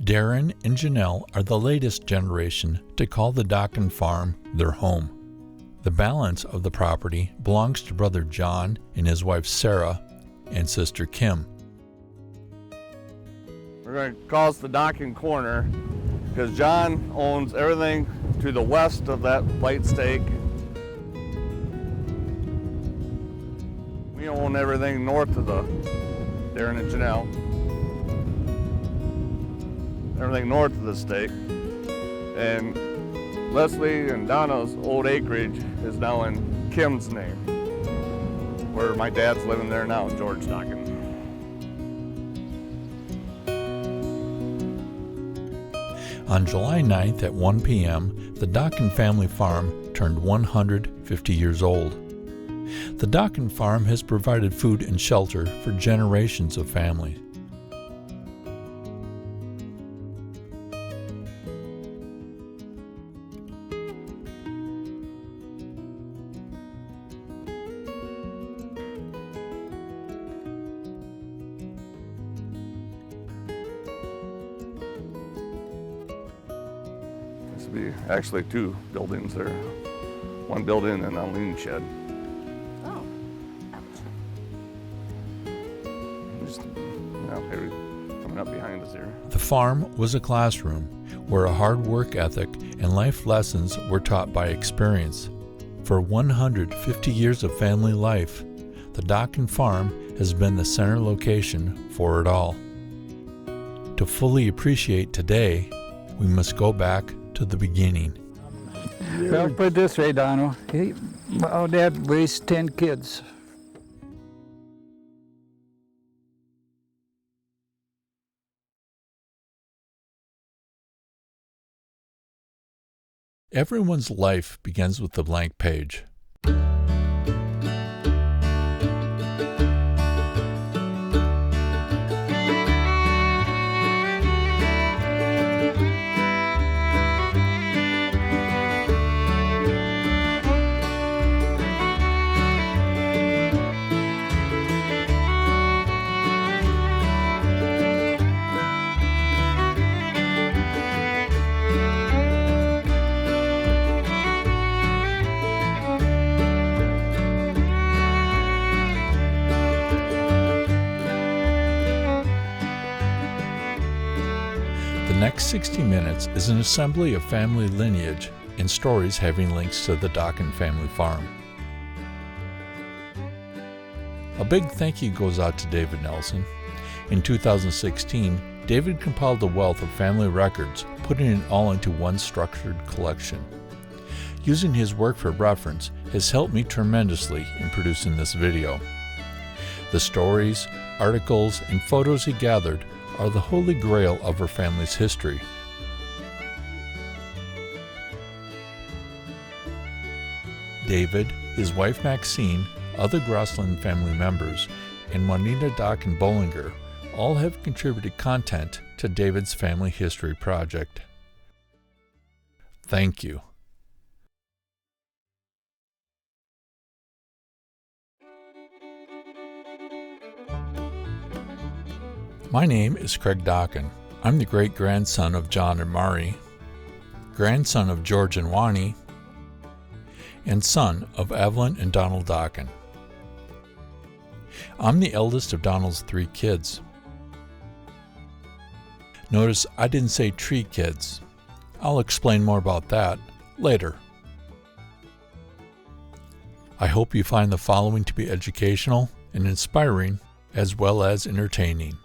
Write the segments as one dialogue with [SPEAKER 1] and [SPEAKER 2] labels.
[SPEAKER 1] Darren and Janelle are the latest generation to call the Dokken Farm their home. The balance of the property belongs to brother John and his wife Sarah and sister Kim.
[SPEAKER 2] We're going to call this the Dokken Corner because John owns everything to the west of that white stake. We own everything north of the Darren and Janelle. Everything north of the stake. And Leslie and Donna's old acreage is now in Kim's name, where my dad's living there now, George Dokken.
[SPEAKER 1] On July 9th at 1 p.m., the Dokken family farm turned 150 years old. The Dokken Farm has provided food and shelter for generations of families.
[SPEAKER 2] Used to be actually two buildings there. One building and a lean shed.
[SPEAKER 3] Oh.
[SPEAKER 2] Just here, coming up behind us here.
[SPEAKER 1] The farm was a classroom where a hard work ethic and life lessons were taught by experience. For 150 years of family life, the Dokken Farm has been the center location for it all. To fully appreciate today, we must go back to the beginning.
[SPEAKER 4] Well, put it this way, Donald. My dad raised 10 kids.
[SPEAKER 1] Everyone's life begins with a blank page. The next 60 minutes is an assembly of family lineage and stories having links to the Dokken family farm. A big thank you goes out to David Nelson. In 2016, David compiled a wealth of family records, putting it all into one structured collection. Using his work for reference has helped me tremendously in producing this video. The stories, articles, and photos he gathered are the holy grail of our family's history. David, his wife Maxine, other Grossland family members, and Juanita Dokken Bollinger all have contributed content to David's Family History Project. Thank you. My name is Craig Dokken. I'm the great-grandson of John and Mari, grandson of George and Wani, and son of Evelyn and Donald Dokken. I'm the eldest of Donald's 3 kids. Notice I didn't say tree kids. I'll explain more about that later. I hope you find the following to be educational and inspiring as well as entertaining.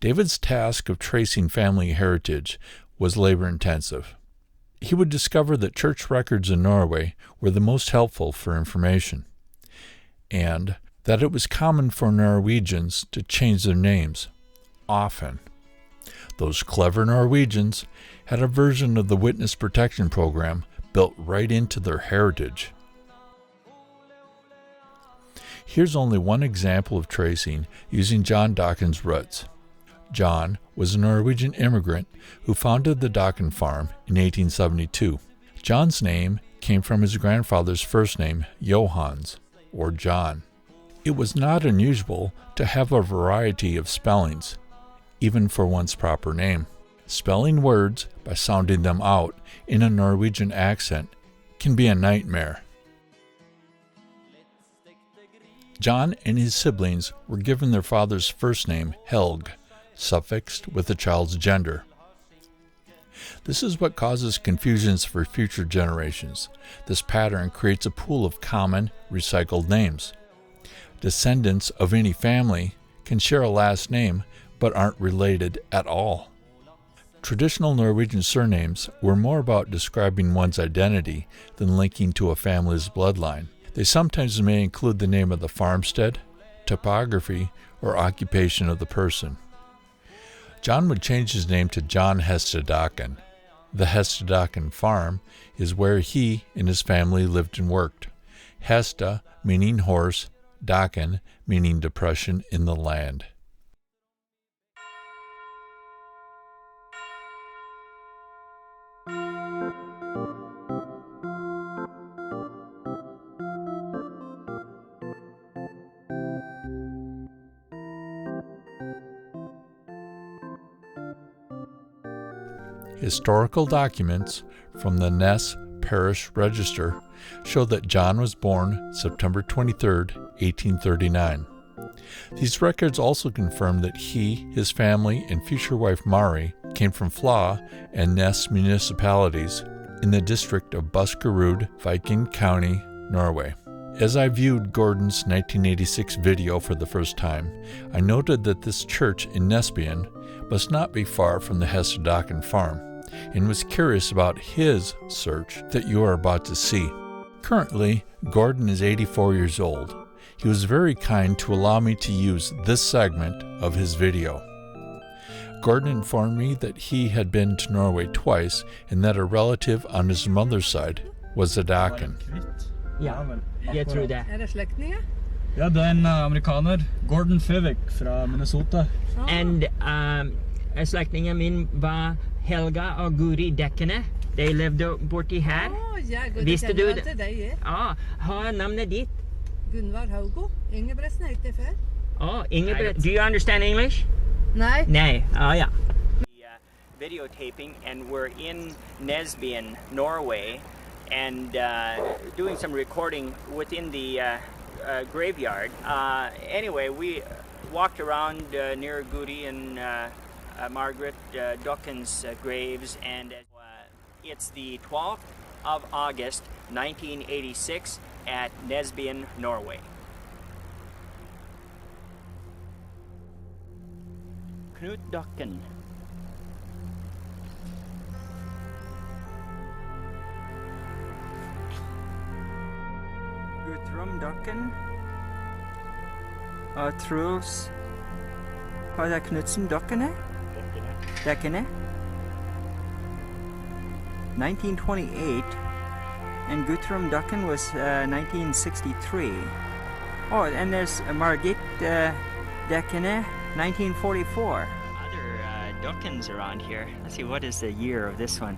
[SPEAKER 1] David's task of tracing family heritage was labor-intensive. He would discover that church records in Norway were the most helpful for information, and that it was common for Norwegians to change their names, often. Those clever Norwegians had a version of the witness protection program built right into their heritage. Here's only one example of tracing using John Dokken's roots. John was a Norwegian immigrant who founded the Dokken Farm in 1872. John's name came from his grandfather's first name, Johans, or John. It was not unusual to have a variety of spellings, even for one's proper name. Spelling words by sounding them out in a Norwegian accent can be a nightmare. John and his siblings were given their father's first name, Helg, suffixed with the child's gender. This is what causes confusions for future generations. This pattern creates a pool of common, recycled names. Descendants of any family can share a last name but aren't related at all. Traditional Norwegian surnames were more about describing one's identity than linking to a family's bloodline. They sometimes may include the name of the farmstead, topography, or occupation of the person. John would change his name to John CLDokken. The CLDokken Farm is where he and his family lived and worked. Hesta meaning horse, Dokken meaning depression in the land. Historical documents from the Nes Parish Register show that John was born September 23, 1839. These records also confirm that he, his family, and future wife Mari came from Fla and Nes municipalities in the district of Buskerud, Viken County, Norway. As I viewed Gordon's 1986 video for the first time, I noted that this church in Nesbeyen must not be far from the CLDokken Farm, and was curious about his search that you are about to see. Currently, Gordon is 84 years old. He was very kind to allow me to use this segment of his video. Gordon informed me that he had been to Norway twice and that a relative on his mother's side was a Dokken.
[SPEAKER 3] Ja, jeg tror det.
[SPEAKER 5] Det slektninger?
[SPEAKER 3] Ja, det en amerikaner, Gordon Fivik fra Minnesota.
[SPEAKER 5] And slektningen min var Helga og Guri Dekkene. De levde borti her. Visste du det? Ja, har navnet ditt?
[SPEAKER 6] Gunvar Haugo. Ingebretsen het det før.
[SPEAKER 5] Oh, Ingebrett. Do you understand English?
[SPEAKER 6] Nei.
[SPEAKER 5] Nej, ja. Videotaping, and we're in Nesbeyen, Norway, and doing some recording within the graveyard. Anyway, we walked around near Guri and Margaret Dokken's graves, and it's the 12th of August 1986 at Nesbeyen, Norway. Knut Dokken.
[SPEAKER 3] Guthrum Dokken. Truls. Hva er det Knutsen Dokkene? Dekkene. 1928. And Guthrum Dokken was 1963. Oh, and there's Margit Dekkene, 1944. Other Dokkens around here. Let's see, what is the year of this one?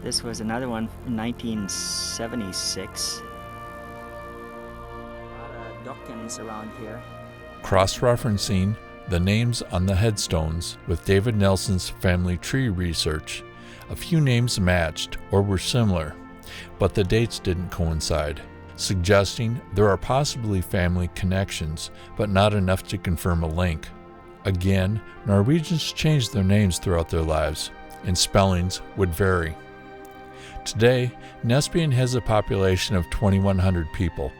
[SPEAKER 3] This was another one in 1976. A lot of Dokkens around here.
[SPEAKER 1] Cross-referencing the names on the headstones with David Nelson's family tree research, a few names matched or were similar, but the dates didn't coincide, suggesting there are possibly family connections, but not enough to confirm a link. Again, Norwegians changed their names throughout their lives, and spellings would vary. Today, Nesbeyen has a population of 2,100 people.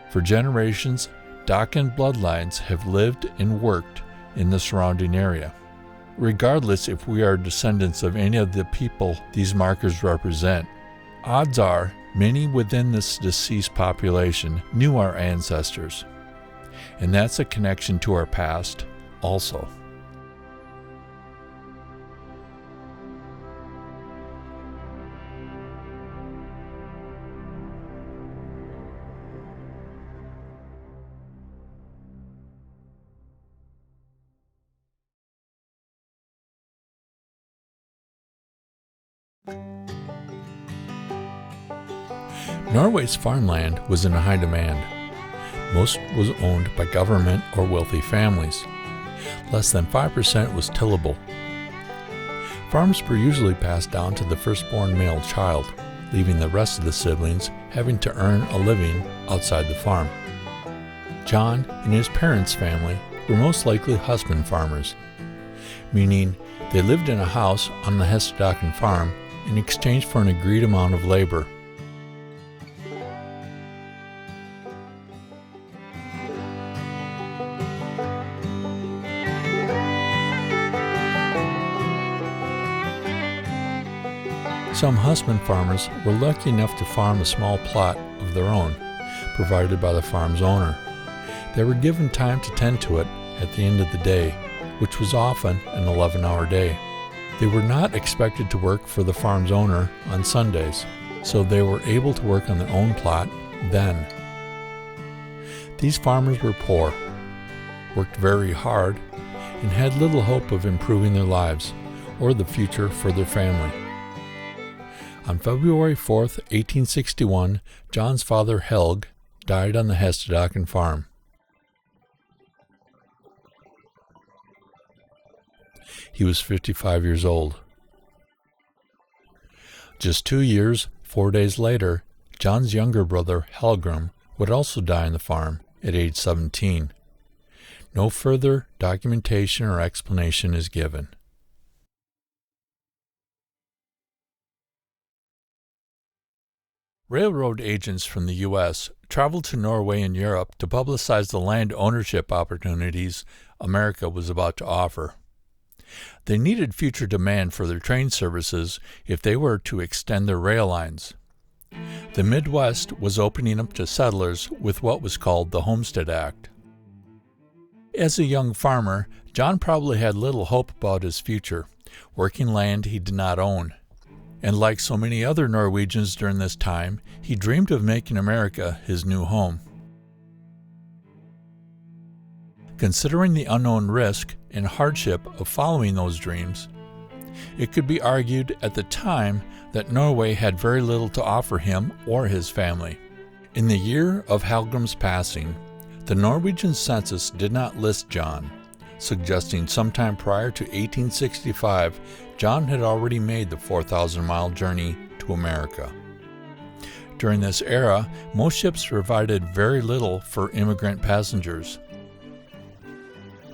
[SPEAKER 1] For generations, Dokken bloodlines have lived and worked in the surrounding area. regardless if we are descendants of any of the people these markers represent. Odds are many within this deceased population knew our ancestors, and that's a connection to our past also. Norway's farmland was in high demand. Most was owned by government or wealthy families. Less than 5% was tillable. Farms were usually passed down to the firstborn male child, leaving the rest of the siblings having to earn a living outside the farm. John and his parents' family were most likely husband farmers, meaning they lived in a house on the Dokken Farm in exchange for an agreed amount of labor. Some husband farmers were lucky enough to farm a small plot of their own, provided by the farm's owner. They were given time to tend to it at the end of the day, which was often an 11-hour day. They were not expected to work for the farm's owner on Sundays, so they were able to work on their own plot then. These farmers were poor, worked very hard, and had little hope of improving their lives or the future for their family. On February 4th, 1861, John's father, Helge, died on the Dokken Farm. He was 55 years old. Just 2 years, 4 days later, John's younger brother, Helgrim, would also die on the farm at age 17. No further documentation or explanation is given. Railroad agents from the U.S. traveled to Norway and Europe to publicize the land ownership opportunities America was about to offer. They needed future demand for their train services if they were to extend their rail lines. The Midwest was opening up to settlers with what was called the Homestead Act. As a young farmer, John probably had little hope about his future, working land he did not own. And like so many other Norwegians during this time, he dreamed of making America his new home. Considering the unknown risk and hardship of following those dreams, it could be argued at the time that Norway had very little to offer him or his family. In the year of Helgrim's passing, the Norwegian census did not list John, suggesting sometime prior to 1865, John had already made the 4,000-mile journey to America. During this era, most ships provided very little for immigrant passengers.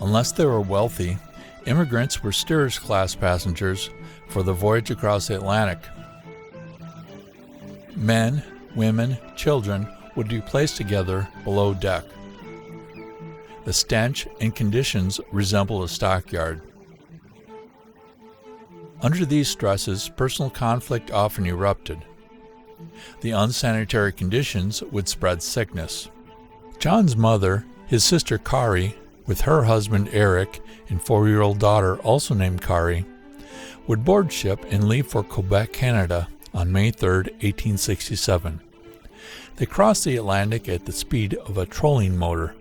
[SPEAKER 1] Unless they were wealthy, immigrants were steerage-class passengers for the voyage across the Atlantic. Men, women, children would be placed together below deck. The stench and conditions resembled a stockyard. Under these stresses, personal conflict often erupted. The unsanitary conditions would spread sickness. John's mother, his sister Kari, with her husband Eric and 4-year-old daughter also named Kari, would board ship and leave for Quebec, Canada on May 3, 1867. They crossed the Atlantic at the speed of a trolling motor,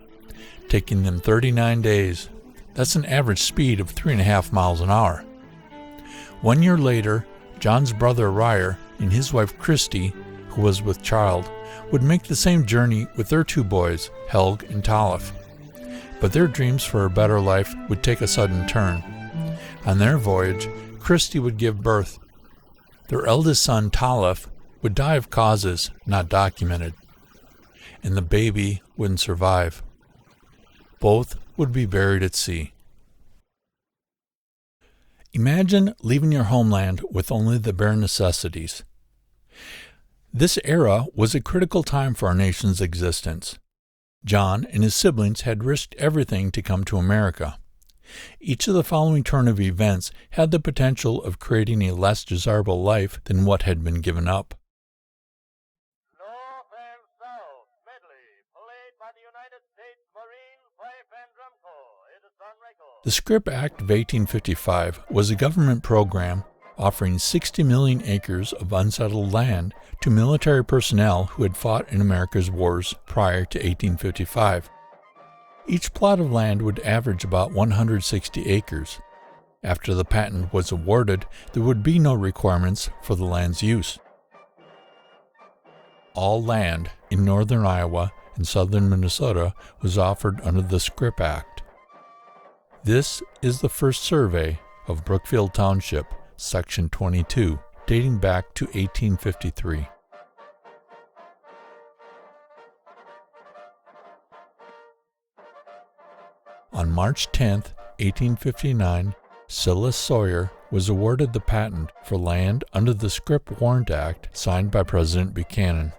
[SPEAKER 1] taking them 39 days. That's an average speed of 3.5 miles an hour. 1 year later, John's brother Ryer and his wife Christy, who was with child, would make the same journey with their 2 boys, Helge and Tollef. But their dreams for a better life would take a sudden turn. On their voyage, Christy would give birth. Their eldest son, Tollef, would die of causes not documented, and the baby wouldn't survive. Both would be buried at sea. Imagine leaving your homeland with only the bare necessities. This era was a critical time for our nation's existence. John and his siblings had risked everything to come to America. Each of the following turn of events had the potential of creating a less desirable life than what had been given up.
[SPEAKER 7] North and South medley, played by the United States Marine Pipe and Drum Corps. It is on record.
[SPEAKER 1] The Scrip Act of 1855 was a government program offering 60 million acres of unsettled land to military personnel who had fought in America's wars prior to 1855. Each plot of land would average about 160 acres. After the patent was awarded, there would be no requirements for the land's use. All land in northern Iowa and southern Minnesota was offered under the Scrip Act. This is the first survey of Brookfield Township, Section 22, dating back to 1853. On March 10, 1859, Silas Sawyer was awarded the patent for land under the Scrip Warrant Act signed by President Buchanan.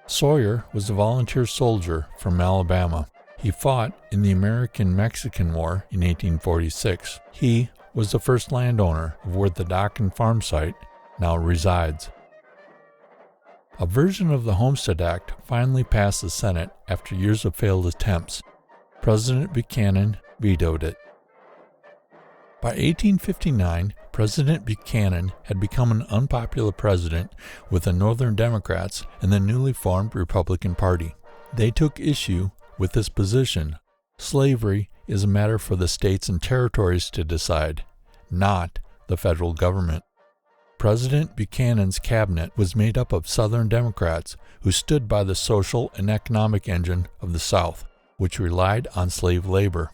[SPEAKER 1] Sawyer was a volunteer soldier from Alabama. He fought in the American-Mexican War in 1846. He was the first landowner of where the Dokken Farm site now resides. A version of the Homestead Act finally passed the Senate after years of failed attempts. President Buchanan vetoed it. By 1859, President Buchanan had become an unpopular president with the Northern Democrats and the newly formed Republican Party. They took issue with this position. Slavery is a matter for the states and territories to decide, not the federal government. President Buchanan's cabinet was made up of Southern Democrats who stood by the social and economic engine of the South, which relied on slave labor.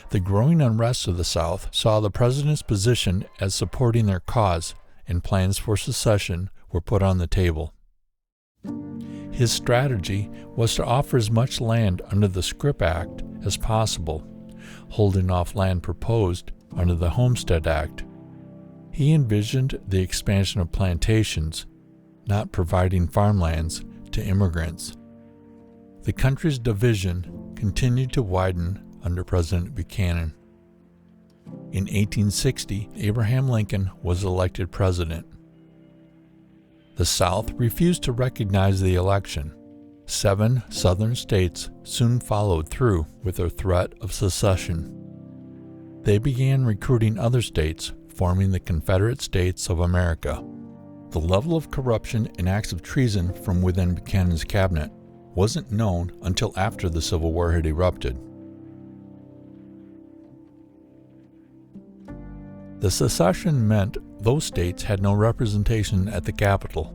[SPEAKER 1] The growing unrest of the South saw the president's position as supporting their cause, and plans for secession were put on the table. His strategy was to offer as much land under the Scrip Act as possible, holding off land proposed under the Homestead Act. He envisioned the expansion of plantations, not providing farmlands to immigrants. The country's division continued to widen under President Buchanan. In 1860, Abraham Lincoln was elected president. The South refused to recognize the election. 7 southern states soon followed through with their threat of secession. They began recruiting other states, forming the Confederate States of America. The level of corruption and acts of treason from within Buchanan's cabinet wasn't known until after the Civil War had erupted. The secession meant those states had no representation at the Capitol.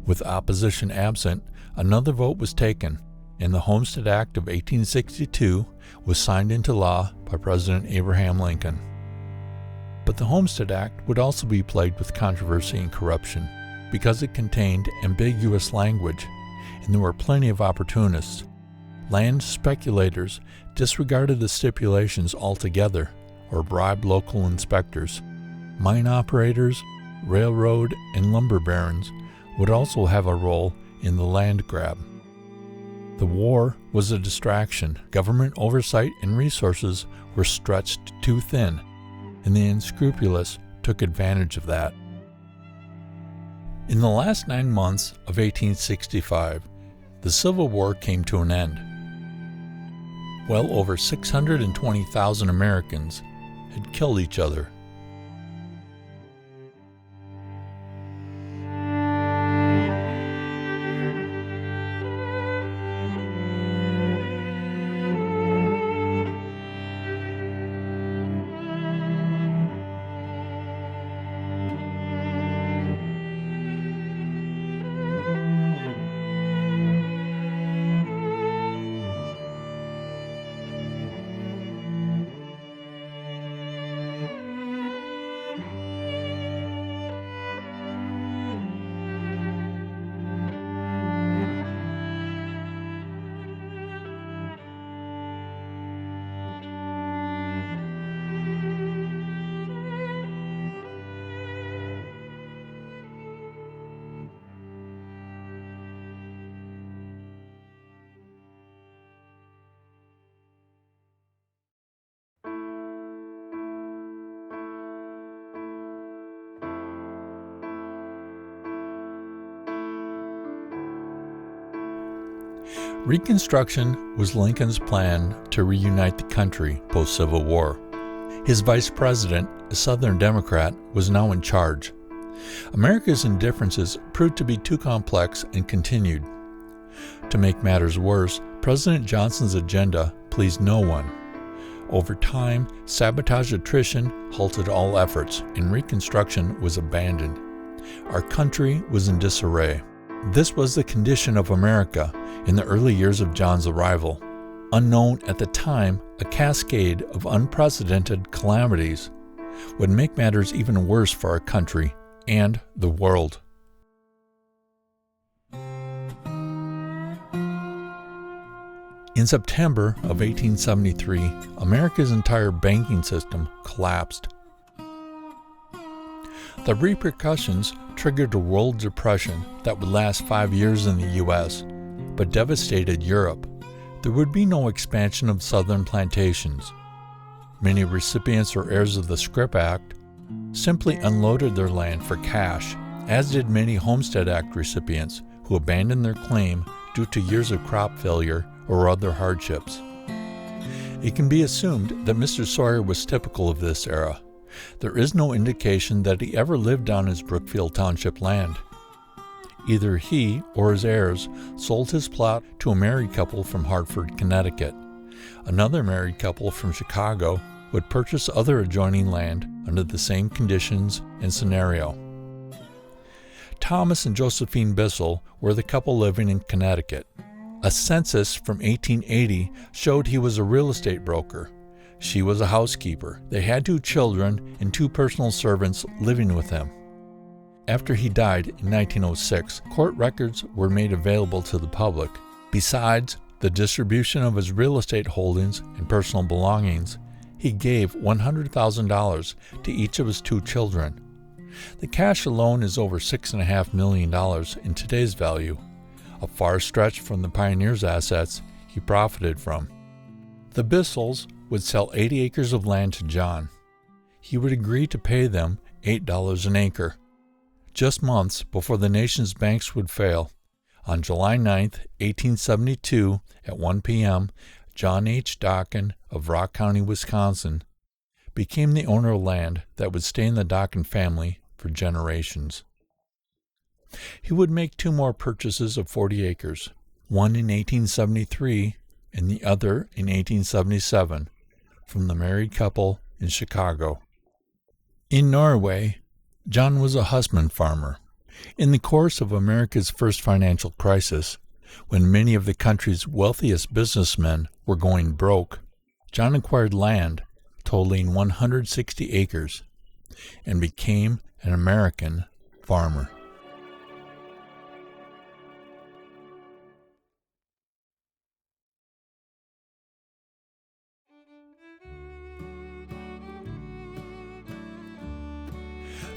[SPEAKER 1] With opposition absent, another vote was taken, and the Homestead Act of 1862 was signed into law by President Abraham Lincoln. But the Homestead Act would also be plagued with controversy and corruption because it contained ambiguous language, and there were plenty of opportunists. Land speculators disregarded the stipulations altogether or bribed local inspectors. Mine operators, railroad, and lumber barons would also have a role in the land grab. The war was a distraction. Government oversight and resources were stretched too thin, and the unscrupulous took advantage of that. In the last 9 months of 1865, the Civil War came to an end. Well over 620,000 Americans had killed each other. Reconstruction was Lincoln's plan to reunite the country post-Civil War. His vice president, a Southern Democrat, was now in charge. America's indifferences proved to be too complex and continued. To make matters worse, President Johnson's agenda pleased no one. Over time, sabotage attrition halted all efforts, and Reconstruction was abandoned. Our country was in disarray. This was the condition of America in the early years of John's arrival. Unknown at the time, a cascade of unprecedented calamities would make matters even worse for our country and the world. In September of 1873, America's entire banking system collapsed. The repercussions triggered a world depression that would last 5 years in the U.S., but devastated Europe. There would be no expansion of Southern plantations. Many recipients or heirs of the Scrip Act simply unloaded their land for cash, as did many Homestead Act recipients who abandoned their claim due to years of crop failure or other hardships. It can be assumed that Mr. Sawyer was typical of this era. There is no indication that he ever lived on his Brookfield Township land. Either he or his heirs sold his plot to a married couple from Hartford, Connecticut. Another married couple from Chicago would purchase other adjoining land under the same conditions and scenario. Thomas and Josephine Bissell were the couple living in Connecticut. A census from 1880 showed he was a real estate broker. She was a housekeeper. They had 2 children and 2 personal servants living with them. After he died in 1906, court records were made available to the public. Besides the distribution of his real estate holdings and personal belongings, he gave $100,000 to each of his 2 children. The cash alone is over $6.5 million in today's value, a far stretch from the pioneer's assets he profited from. The Bissells would sell 80 acres of land to John. He would agree to pay them $8 an acre. Just months before the nation's banks would fail, on July 9, 1872, at 1 p.m., John H. Dokken of Rock County, Wisconsin, became the owner of land that would stay in the Dokken family for generations. He would make 2 more purchases of 40 acres, one in 1873 and the other in 1877, from the married couple in Chicago. In Norway, John was a husband farmer. In the course of America's first financial crisis, when many of the country's wealthiest businessmen were going broke, John acquired land totaling 160 acres and became an American farmer.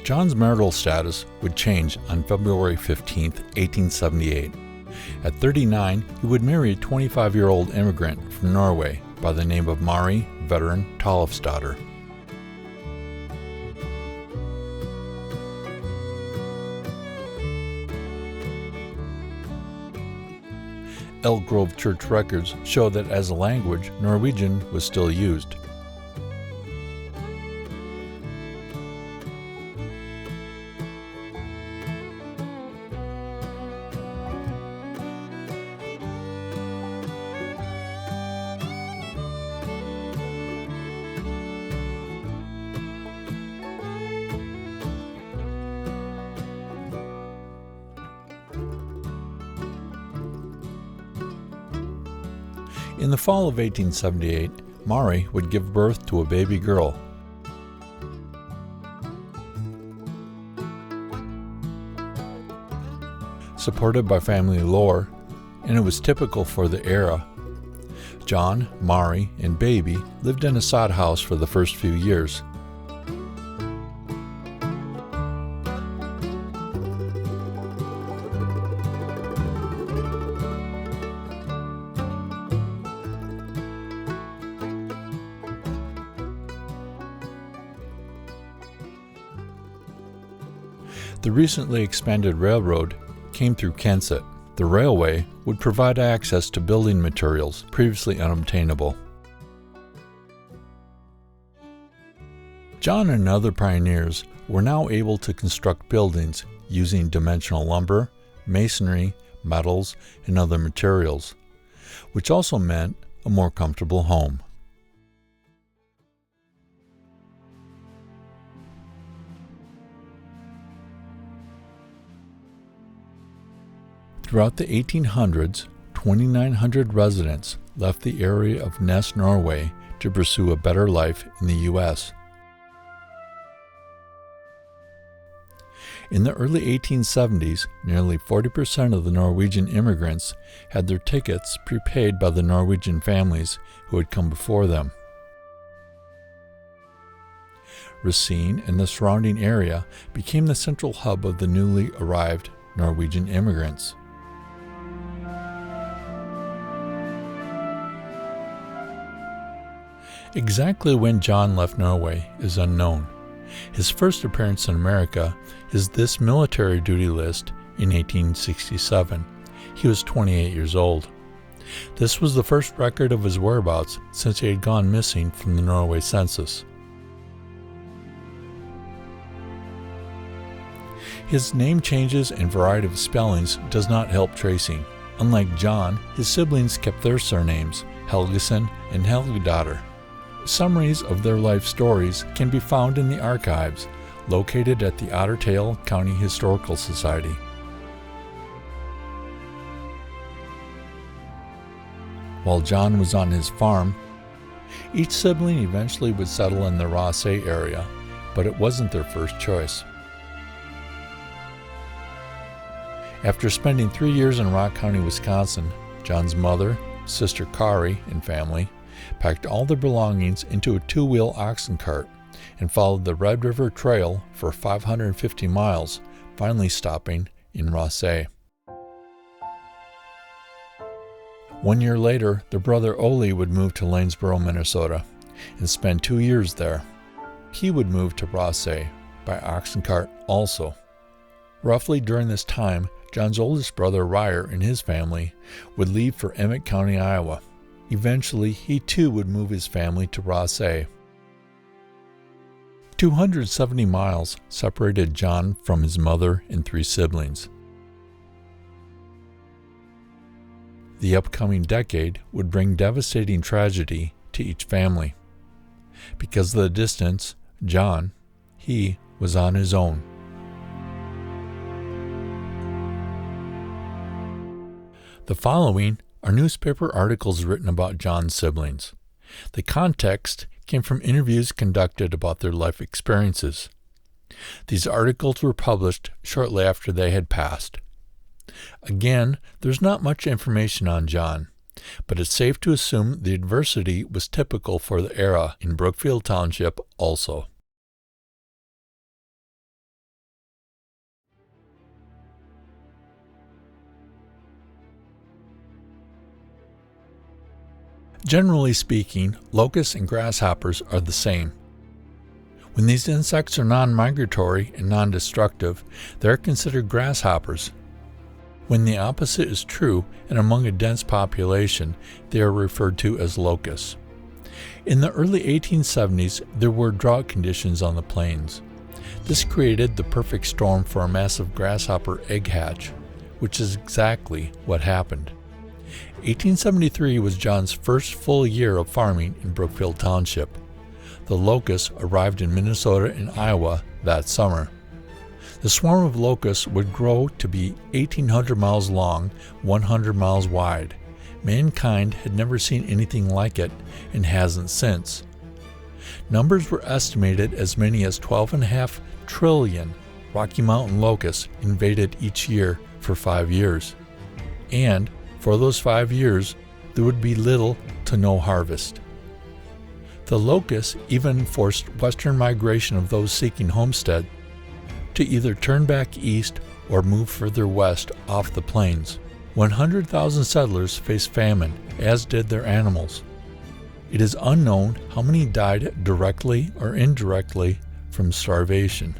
[SPEAKER 1] John's marital status would change on February 15, 1878. At 39, he would marry a 25-year-old immigrant from Norway by the name of Mari Veteran Tollefsdottir. Elk Grove church records show that as a language, Norwegian was still used. In the fall of 1878, Mari would give birth to a baby girl. Supported by family lore, and it was typical for the era, John, Mari, and baby lived in a sod house for the first few years. The recently expanded railroad came through Kensett. The railway would provide access to building materials previously unobtainable. John and other pioneers were now able to construct buildings using dimensional lumber, masonry, metals, and other materials, which also meant a more comfortable home. Throughout the 1800s, 2,900 residents left the area of Nes, Norway to pursue a better life in the U.S. In the early 1870s, nearly 40% of the Norwegian immigrants had their tickets prepaid by the Norwegian families who had come before them. Racine and the surrounding area became the central hub of the newly arrived Norwegian immigrants. Exactly when John left Norway is unknown. His first appearance in America is this military duty list in 1867. He was 28 years old. This was the first record of his whereabouts since he had gone missing from the Norway census. His name changes and variety of spellings does not help tracing. Unlike John, his siblings kept their surnames, Helgeson and Helgedatter. Summaries of their life stories can be found in the archives located at the Ottertail County Historical Society. While John was on his farm, each sibling eventually would settle in the Rossay area, but it wasn't their first choice. After spending 3 years in Rock County, Wisconsin, John's mother, sister Kari, and family packed all their belongings into a 2-wheel oxen cart and followed the Red River Trail for 550 miles, finally stopping in Rossay. 1 year later, their brother Ole would move to Lanesboro, Minnesota, and spend 2 years there. He would move to Rossay by oxen cart also. Roughly during this time, John's oldest brother Ryer and his family would leave for Emmett County, Iowa. Eventually, he too would move his family to Rossay. 270 miles separated John from his mother and 3 siblings. The upcoming decade would bring devastating tragedy to each family. Because of the distance, John, he was on his own. The following are newspaper articles written about John's siblings. The context came from interviews conducted about their life experiences. These articles were published shortly after they had passed. Again, there's not much information on John, but it's safe to assume the adversity was typical for the era in Brookfield Township also. Generally speaking, locusts and grasshoppers are the same. When these insects are non-migratory and non-destructive, they are considered grasshoppers. When the opposite is true and among a dense population, they are referred to as locusts. In the early 1870s, there were drought conditions on the plains. This created the perfect storm for a massive grasshopper egg hatch, which is exactly what happened. 1873 was John's first full year of farming in Brookfield Township. The locusts arrived in Minnesota and Iowa that summer. The swarm of locusts would grow to be 1,800 miles long, 100 miles wide. Mankind had never seen anything like it and hasn't since. Numbers were estimated as many as 12.5 trillion Rocky Mountain locusts invaded each year for 5 years. And for those 5 years, there would be little to no harvest. The locusts even forced western migration of those seeking homestead to either turn back east or move further west off the plains. 100,000 settlers faced famine, as did their animals. It is unknown how many died directly or indirectly from starvation.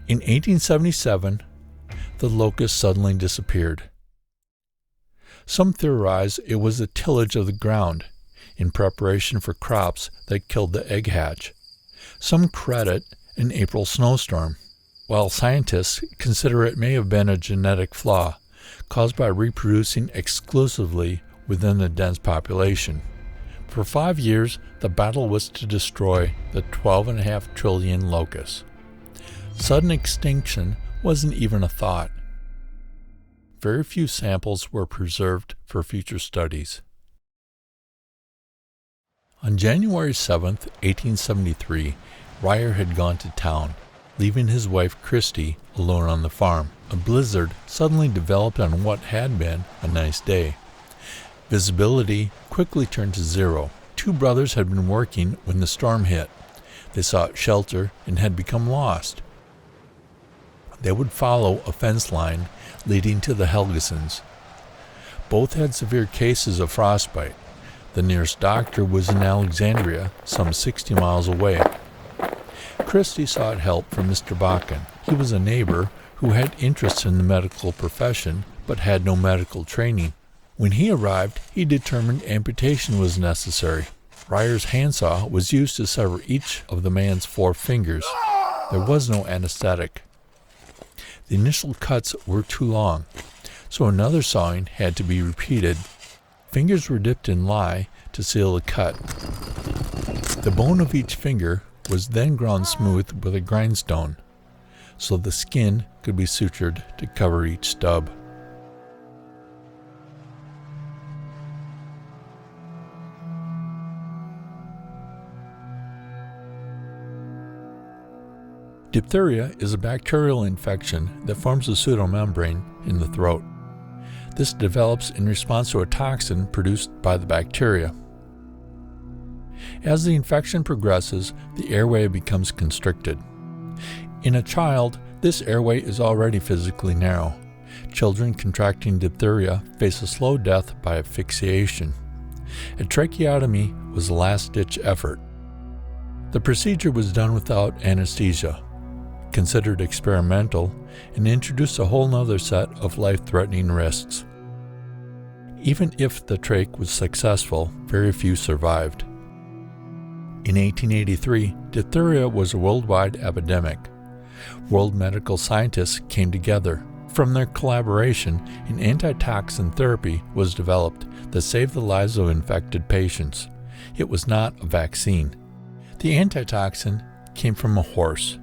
[SPEAKER 1] In 1877, the locusts suddenly disappeared. Some theorize it was the tillage of the ground in preparation for crops that killed the egg hatch. Some credit an April snowstorm, while scientists consider it may have been a genetic flaw caused by reproducing exclusively within the dense population. For 5 years, the battle was to destroy the 12.5 trillion locusts. Sudden extinction wasn't even a thought. Very few samples were preserved for future studies. On January 7, 1873, Ryer had gone to town, leaving his wife Christy alone on the farm. A blizzard suddenly developed on what had been a nice day. Visibility quickly turned to zero. 2 brothers had been working when the storm hit. They sought shelter and had become lost. They would follow a fence line leading to the Helgesons. Both had severe cases of frostbite. The nearest doctor was in Alexandria, some 60 miles away. Christy sought help from Mr. Dokken. He was a neighbor who had interests in the medical profession but had no medical training. When he arrived, he determined amputation was necessary. Ryer's handsaw was used to sever each of the man's 4 fingers. There was no anesthetic. The initial cuts were too long, so another sawing had to be repeated. Fingers were dipped in lye to seal the cut. The bone of each finger was then ground smooth with a grindstone, so the skin could be sutured to cover each stub. Diphtheria is a bacterial infection that forms a pseudomembrane in the throat. This develops in response to a toxin produced by the bacteria. As the infection progresses, the airway becomes constricted. In a child, this airway is already physically narrow. Children contracting diphtheria face a slow death by asphyxiation. A tracheotomy was the last-ditch effort. The procedure was done without anesthesia, considered experimental, and introduced a whole nother set of life-threatening risks. Even if the trach was successful, very few survived. In 1883, diphtheria was a worldwide epidemic. World medical scientists came together. From their collaboration, an antitoxin therapy was developed that saved the lives of infected patients. It was not a vaccine. The antitoxin came from a horse.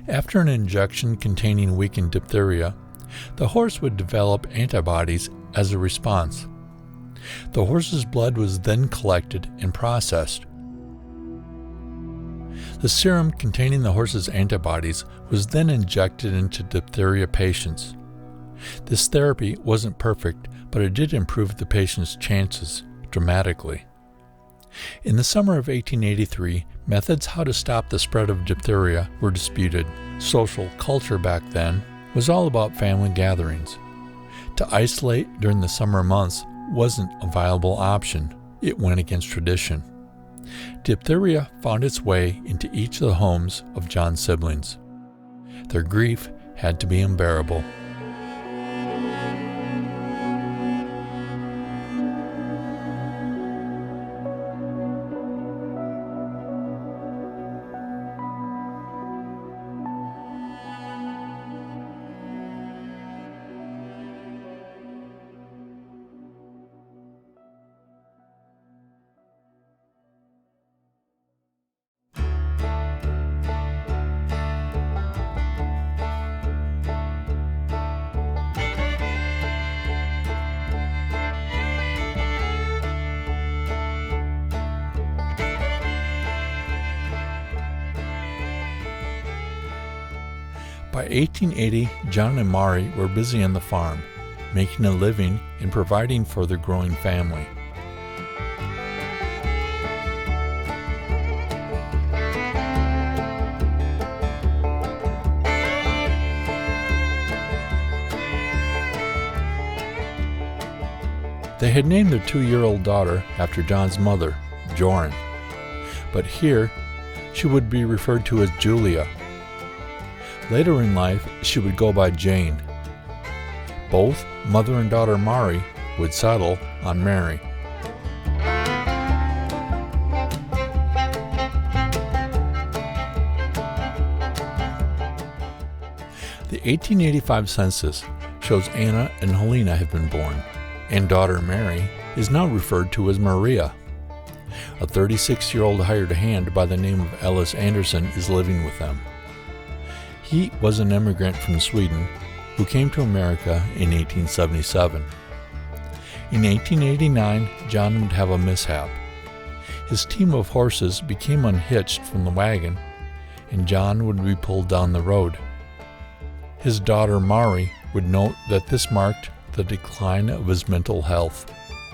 [SPEAKER 1] After an injection containing weakened diphtheria, the horse would develop antibodies as a response. The horse's blood was then collected and processed. The serum containing the horse's antibodies was then injected into diphtheria patients. This therapy wasn't perfect, but it did improve the patient's chances dramatically. In the summer of 1883, methods how to stop the spread of diphtheria were disputed. Social culture back then was all about family gatherings. To isolate during the summer months wasn't a viable option. It went against tradition. Diphtheria found its way into each of the homes of John's siblings. Their grief had to be unbearable. By 1880, John and Mari were busy on the farm, making a living and providing for their growing family. They had named their 2-year-old daughter after John's mother, Joran, but here she would be referred to as Julia. Later in life, she would go by Jane. Both mother and daughter Mari would settle on Mary. The 1885 census shows Anna and Helena have been born, and daughter Mary is now referred to as Maria. A 36-year-old hired hand by the name of Ellis Anderson is living with them. He was an immigrant from Sweden who came to America in 1877. In 1889, John would have a mishap. His team of horses became unhitched from the wagon, and John would be pulled down the road. His daughter Mary would note that this marked the decline of his mental health.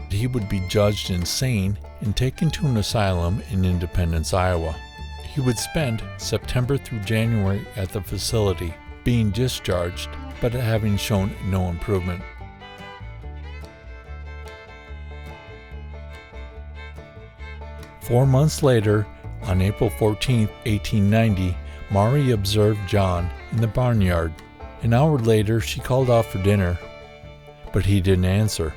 [SPEAKER 1] He would be judged insane and taken to an asylum in Independence, Iowa. He would spend September through January at the facility, being discharged, but having shown no improvement. Four months later, on April 14, 1890, Mary observed John in the barnyard. An hour later, she called out for dinner, but he didn't answer.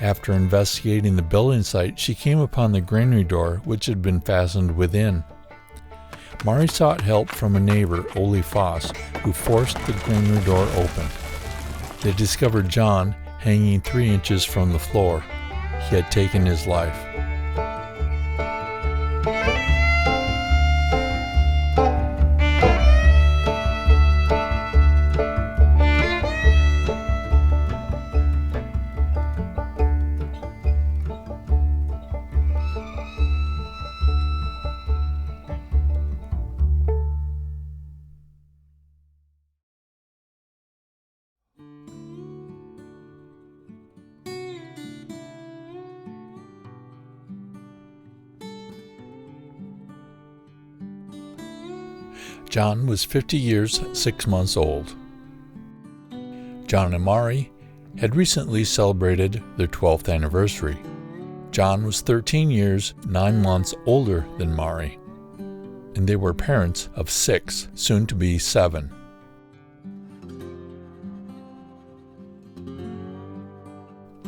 [SPEAKER 1] After investigating the building site, she came upon the granary door, which had been fastened within. Mary sought help from a neighbor, Ole Foss, who forced the granary door open. They discovered John hanging 3 inches from the floor. He had taken his life. John was 50 years, 6 months old. John and Mary had recently celebrated their 12th anniversary. John was 13 years, 9 months older than Mary, and they were parents of 6, soon to be 7.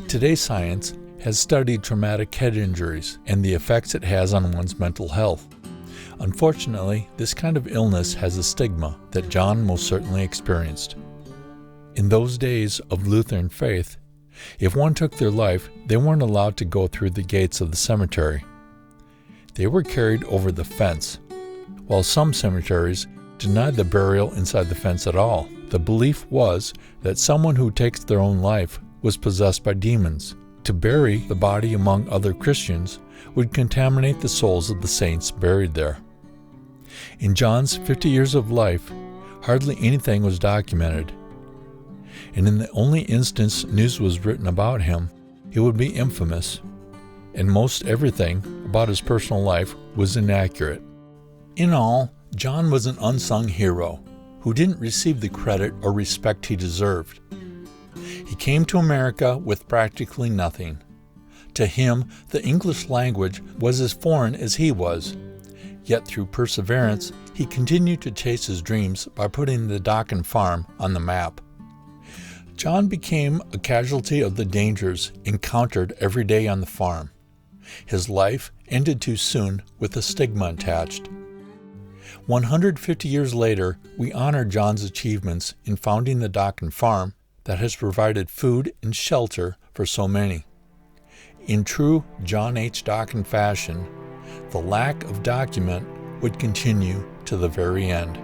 [SPEAKER 1] Today's science has studied traumatic head injuries and the effects it has on one's mental health. Unfortunately, this kind of illness has a stigma that John most certainly experienced. In those days of Lutheran faith, if one took their life, they weren't allowed to go through the gates of the cemetery. They were carried over the fence, while some cemeteries denied the burial inside the fence at all. The belief was that someone who takes their own life was possessed by demons. To bury the body among other Christians would contaminate the souls of the saints buried there. In John's 50 years of life, hardly anything was documented, and in the only instance news was written about him, it would be infamous, and most everything about his personal life was inaccurate. In all, John was an unsung hero who didn't receive the credit or respect he deserved. He came to America with practically nothing. To him, the English language was as foreign as he was. Yet through perseverance, he continued to chase his dreams by putting the Dokken Farm on the map. John became a casualty of the dangers encountered every day on the farm. His life ended too soon with a stigma attached. 150 years later, we honor John's achievements in founding the Dokken Farm that has provided food and shelter for so many. In true John H. Dokken fashion, the lack of document would continue to the very end.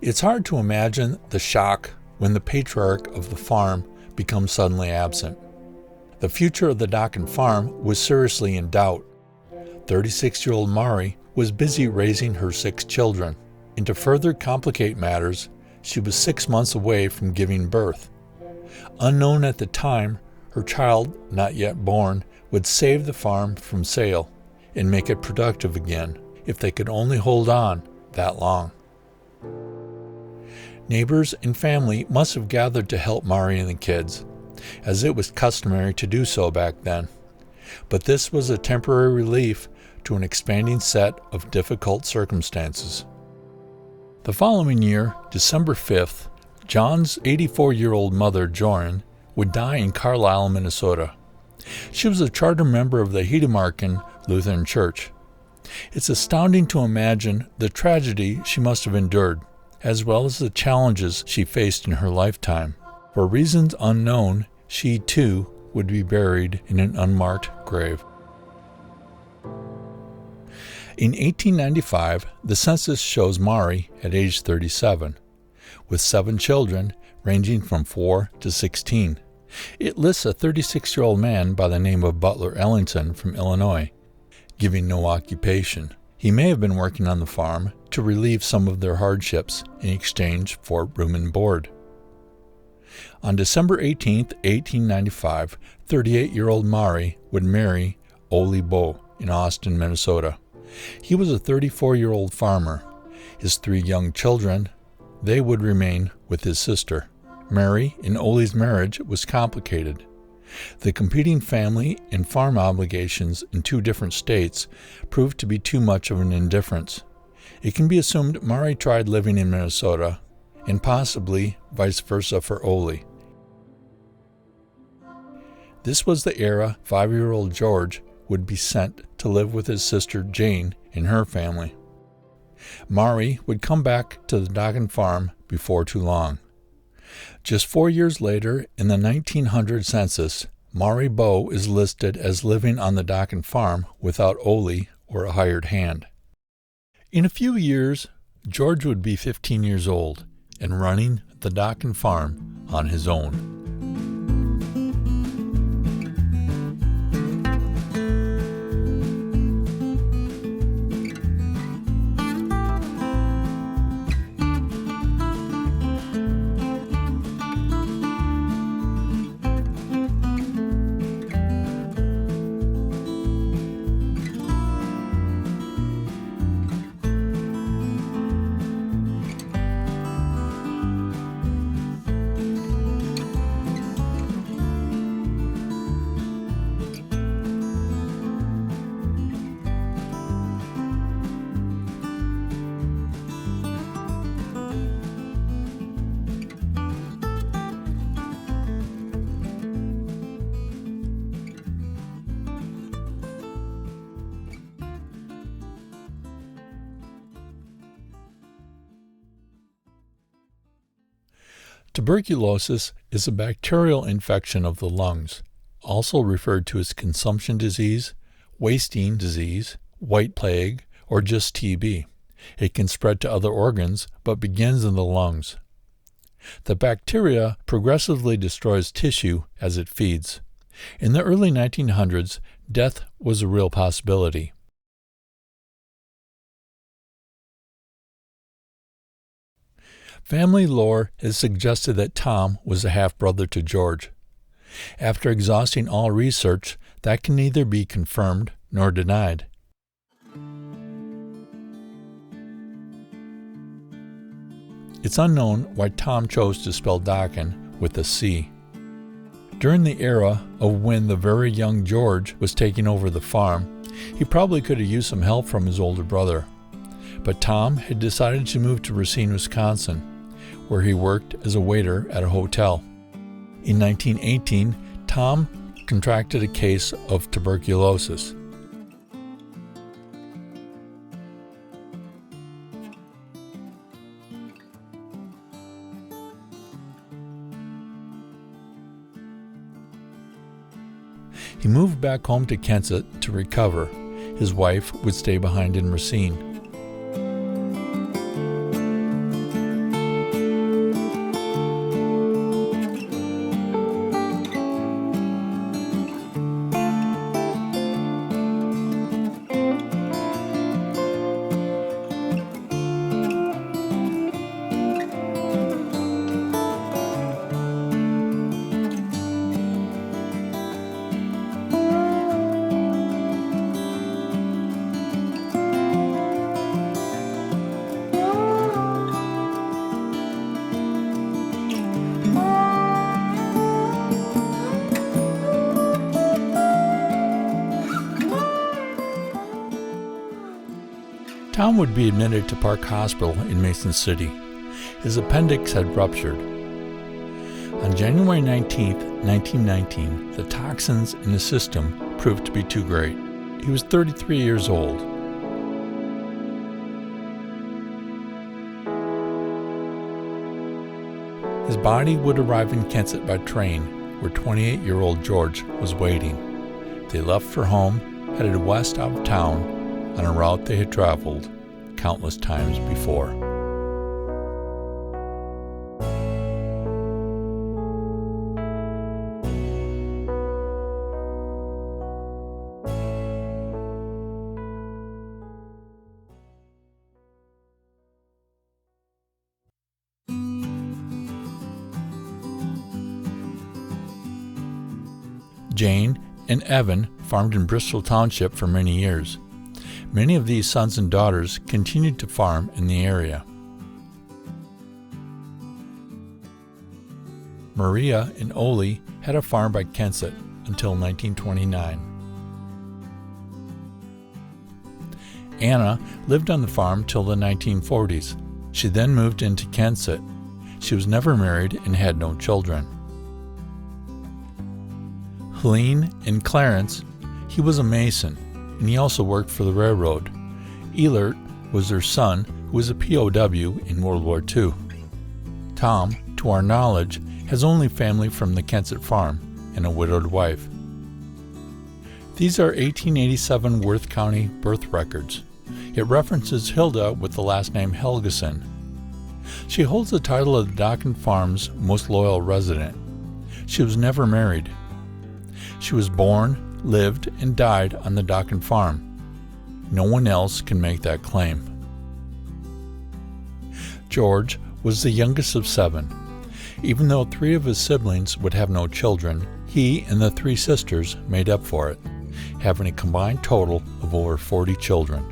[SPEAKER 1] It's hard to imagine the shock when the patriarch of the farm becomes suddenly absent. The future of the Dokken Farm was seriously in doubt. 36-year-old Mary was busy raising her 6 children, and to further complicate matters, she was 6 months away from giving birth. Unknown at the time, her child, not yet born, would save the farm from sale and make it productive again if they could only hold on that long. Neighbors and family must have gathered to help Mary and the kids, as it was customary to do so back then. But this was a temporary relief to an expanding set of difficult circumstances. The following year, December 5th, John's 84-year-old mother, Joran, would die in Carlisle, Minnesota. She was a charter member of the Hedmarken Lutheran Church. It's astounding to imagine the tragedy she must have endured, as well as the challenges she faced in her lifetime. For reasons unknown, she too would be buried in an unmarked grave. In 1895, the census shows Mari at age 37, with 7 children ranging from 4 to 16. It lists a 36-year-old man by the name of Butler Ellington from Illinois, giving no occupation. He may have been working on the farm to relieve some of their hardships in exchange for room and board. On December 18, 1895, 38-year-old Mari would marry Ole Bo in Austin, Minnesota. He was a 34-year-old farmer. His 3 young children, they would remain with his sister. Mary and Ole's marriage was complicated. The competing family and farm obligations in 2 different states proved to be too much of an indifference. It can be assumed Mari tried living in Minnesota, and possibly vice versa for Ole. This was the era 5-year-old George would be sent to live with his sister Jane and her family. Mari would come back to the Dokken Farm before too long. Just 4 years later, in the 1900 census, Mari Bo is listed as living on the Dokken Farm without Ole or a hired hand. In a few years, George would be 15 years old and running the Dokken Farm on his own. Tuberculosis is a bacterial infection of the lungs, also referred to as consumption disease, wasting disease, white plague, or just TB. It can spread to other organs, but begins in the lungs. The bacteria progressively destroys tissue as it feeds. In the early 1900s, death was a real possibility. Family lore has suggested that Tom was a half-brother to George. After exhausting all research, that can neither be confirmed nor denied. It's unknown why Tom chose to spell Dokken with a C. During the era of when the very young George was taking over the farm, he probably could have used some help from his older brother. But Tom had decided to move to Racine, Wisconsin, where he worked as a waiter at a hotel. In 1918, Tom contracted a case of tuberculosis. He moved back home to Kensett to recover. His wife would stay behind in Racine. Tom would be admitted to Park Hospital in Mason City. His appendix had ruptured. On January 19, 1919, the toxins in his system proved to be too great. He was 33 years old. His body would arrive in Kensett by train, where 28-year-old George was waiting. They left for home, headed west out of town, on a route they had traveled countless times before. Jane and Evan farmed in Bristol Township for many years. Many of these sons and daughters continued to farm in the area. Maria and Ole had a farm by Kensett until 1929. Anna lived on the farm till the 1940s. She then moved into Kensett. She was never married and had no children. Helene and Clarence, he was a mason, and he also worked for the railroad. Elert was their son, who was a POW in World War II. Tom, to our knowledge, has only family from the Kensett farm and a widowed wife. These are 1887 Worth County birth records. It references Hilda with the last name Helgeson. She holds the title of the Dokken Farm's most loyal resident. She was never married. She was born, lived, and died on the Dokken Farm. No one else can make that claim. George was the youngest of 7. Even though 3 of his siblings would have no children, he and the 3 sisters made up for it, having a combined total of over 40 children.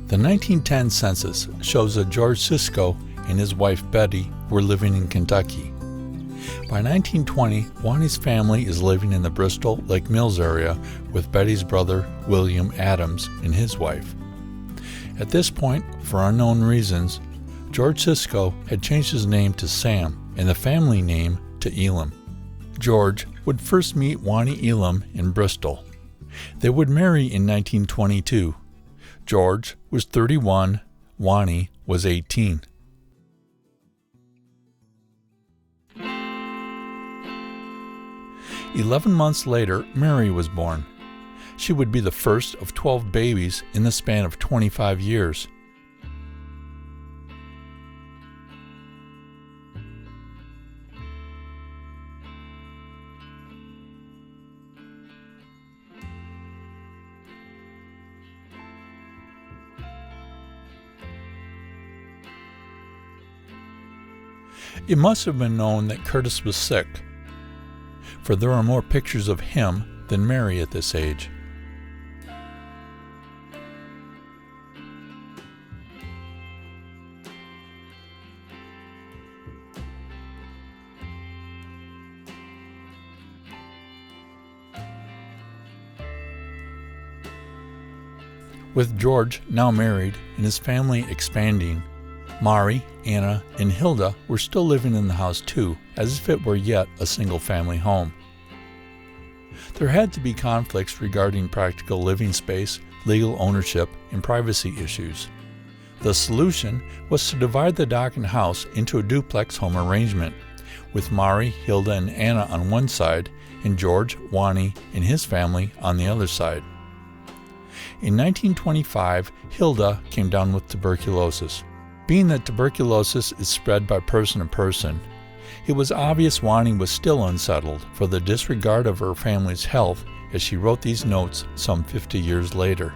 [SPEAKER 1] The 1910 census shows that George Cisco and his wife Betty were living in Kentucky. By 1920, Wani's family is living in the Bristol Lake Mills area with Betty's brother William Adams and his wife. At this point, for unknown reasons, George Cisco had changed his name to Sam and the family name to Elam. George would first meet Wani Elam in Bristol. They would marry in 1922. George was 31, Wani was 18. "11 months later, Mary was born. She would be the first of 12 babies in the span of 25 years. It must have been known that Curtis was sick, for there are more pictures of him than Mary at this age. With George now married and his family expanding, Mari, Anna, and Hilda were still living in the house too, as if it were yet a single-family home. There had to be conflicts regarding practical living space, legal ownership, and privacy issues. The solution was to divide the Dokken house into a duplex home arrangement, with Mari, Hilda, and Anna on one side, and George, Wani, and his family on the other side. In 1925, Hilda came down with tuberculosis. Being that tuberculosis is spread by person to person, it was obvious Wani was still unsettled for the disregard of her family's health as she wrote these notes some 50 years later.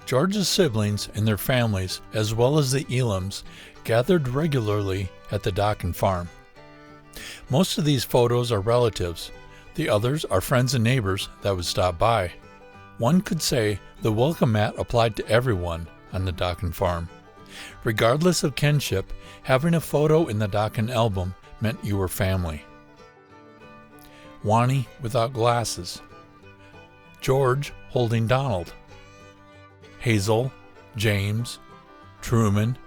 [SPEAKER 1] George's siblings and their families, as well as the Elams, gathered regularly at the Dokken Farm. Most of these photos are relatives. The others are friends and neighbors that would stop by. One could say the welcome mat applied to everyone on the Dokken Farm. Regardless of kinship, having a photo in the Dokken album meant you were family. Wani without glasses. George holding Donald. Hazel, James, Truman.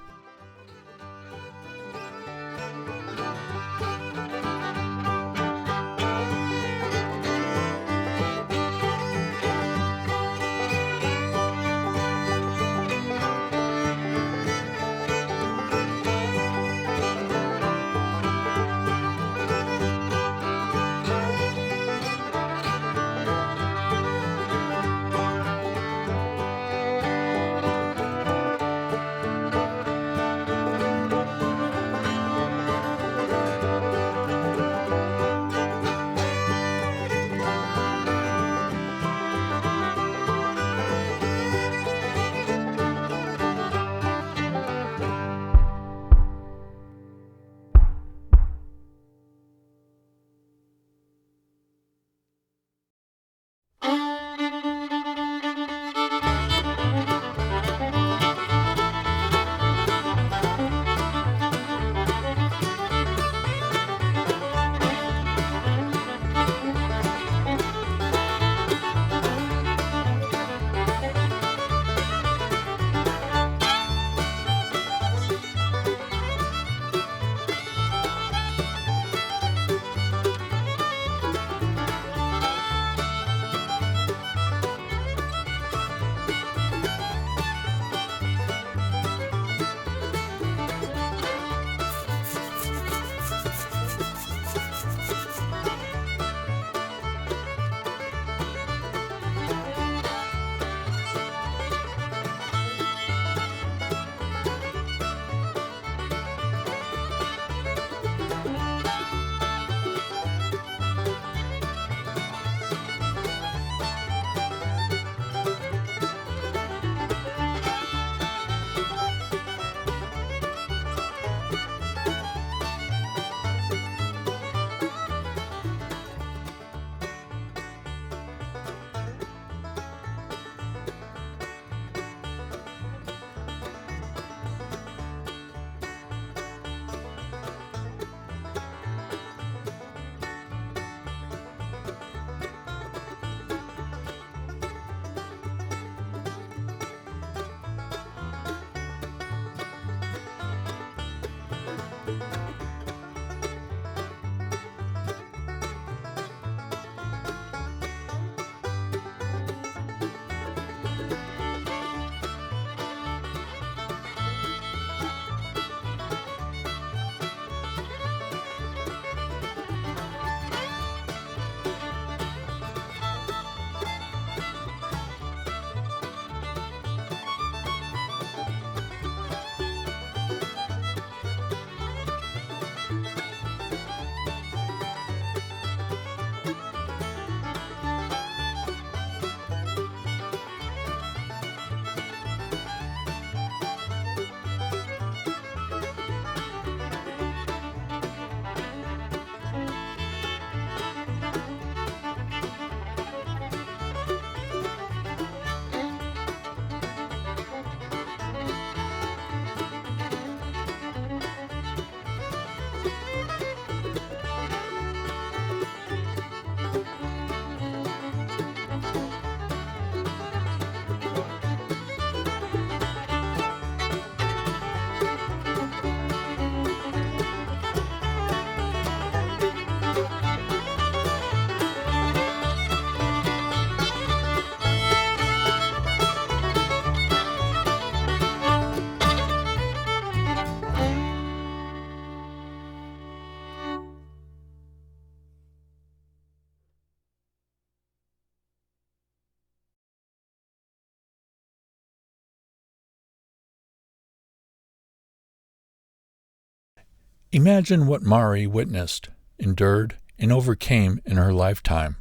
[SPEAKER 1] Imagine what Mari witnessed, endured, and overcame in her lifetime.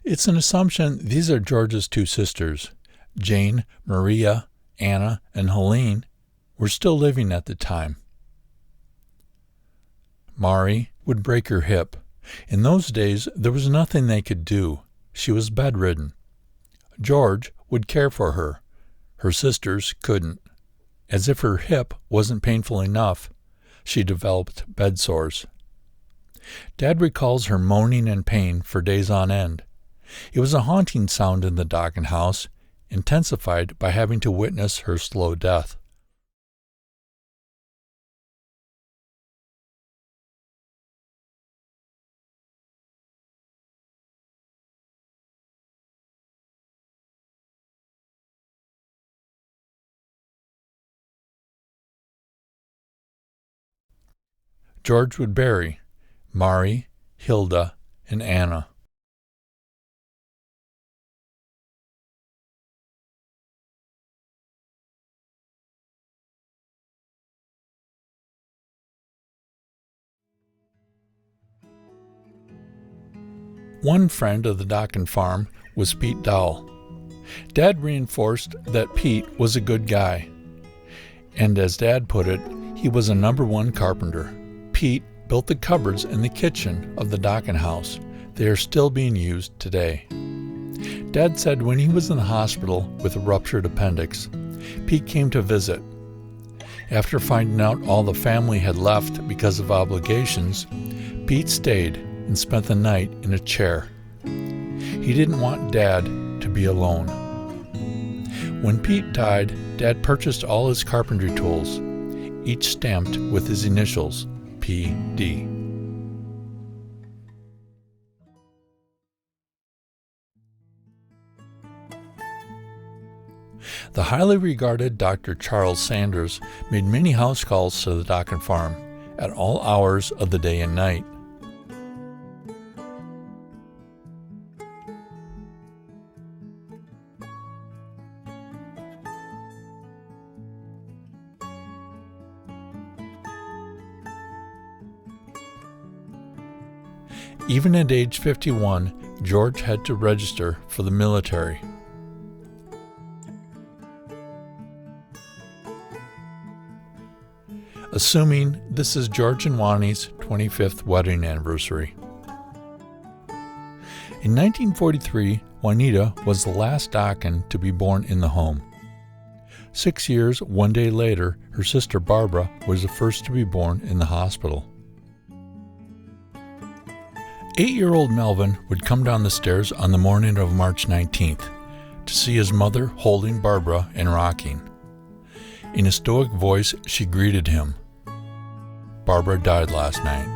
[SPEAKER 1] It's an assumption these are George's two sisters. Jane, Maria, Anna, and Helene were still living at the time. Mari would break her hip. In those days, there was nothing they could do. She was bedridden. George would care for her. Her sisters couldn't. As if her hip wasn't painful enough, she developed bed sores. Dad recalls her moaning in pain for days on end. It was a haunting sound in the Dokken house, intensified by having to witness her slow death. George would bury Mari, Hilda, and Anna. One friend of the Dokken Farm was Pete Dowell. Dad reinforced that Pete was a good guy. And as Dad put it, he was a #1 carpenter. Pete built the cupboards in the kitchen of the Dokken house. They are still being used today. Dad said when he was in the hospital with a ruptured appendix, Pete came to visit. After finding out all the family had left because of obligations, Pete stayed and spent the night in a chair. He didn't want Dad to be alone. When Pete died, Dad purchased all his carpentry tools, each stamped with his initials, P.D. The highly regarded Dr. Charles Sanders made many house calls to the Dokken Farm at all hours of the day and night. Even at age 51, George had to register for the military. Assuming this is George and Wani's 25th wedding anniversary. In 1943, Juanita was the last Dokken to be born in the home. 6 years, 1 day later, her sister Barbara was the first to be born in the hospital. 8-year-old Melvin would come down the stairs on the morning of March 19th to see his mother holding Barbara and rocking. In a stoic voice, she greeted him. Barbara died last night.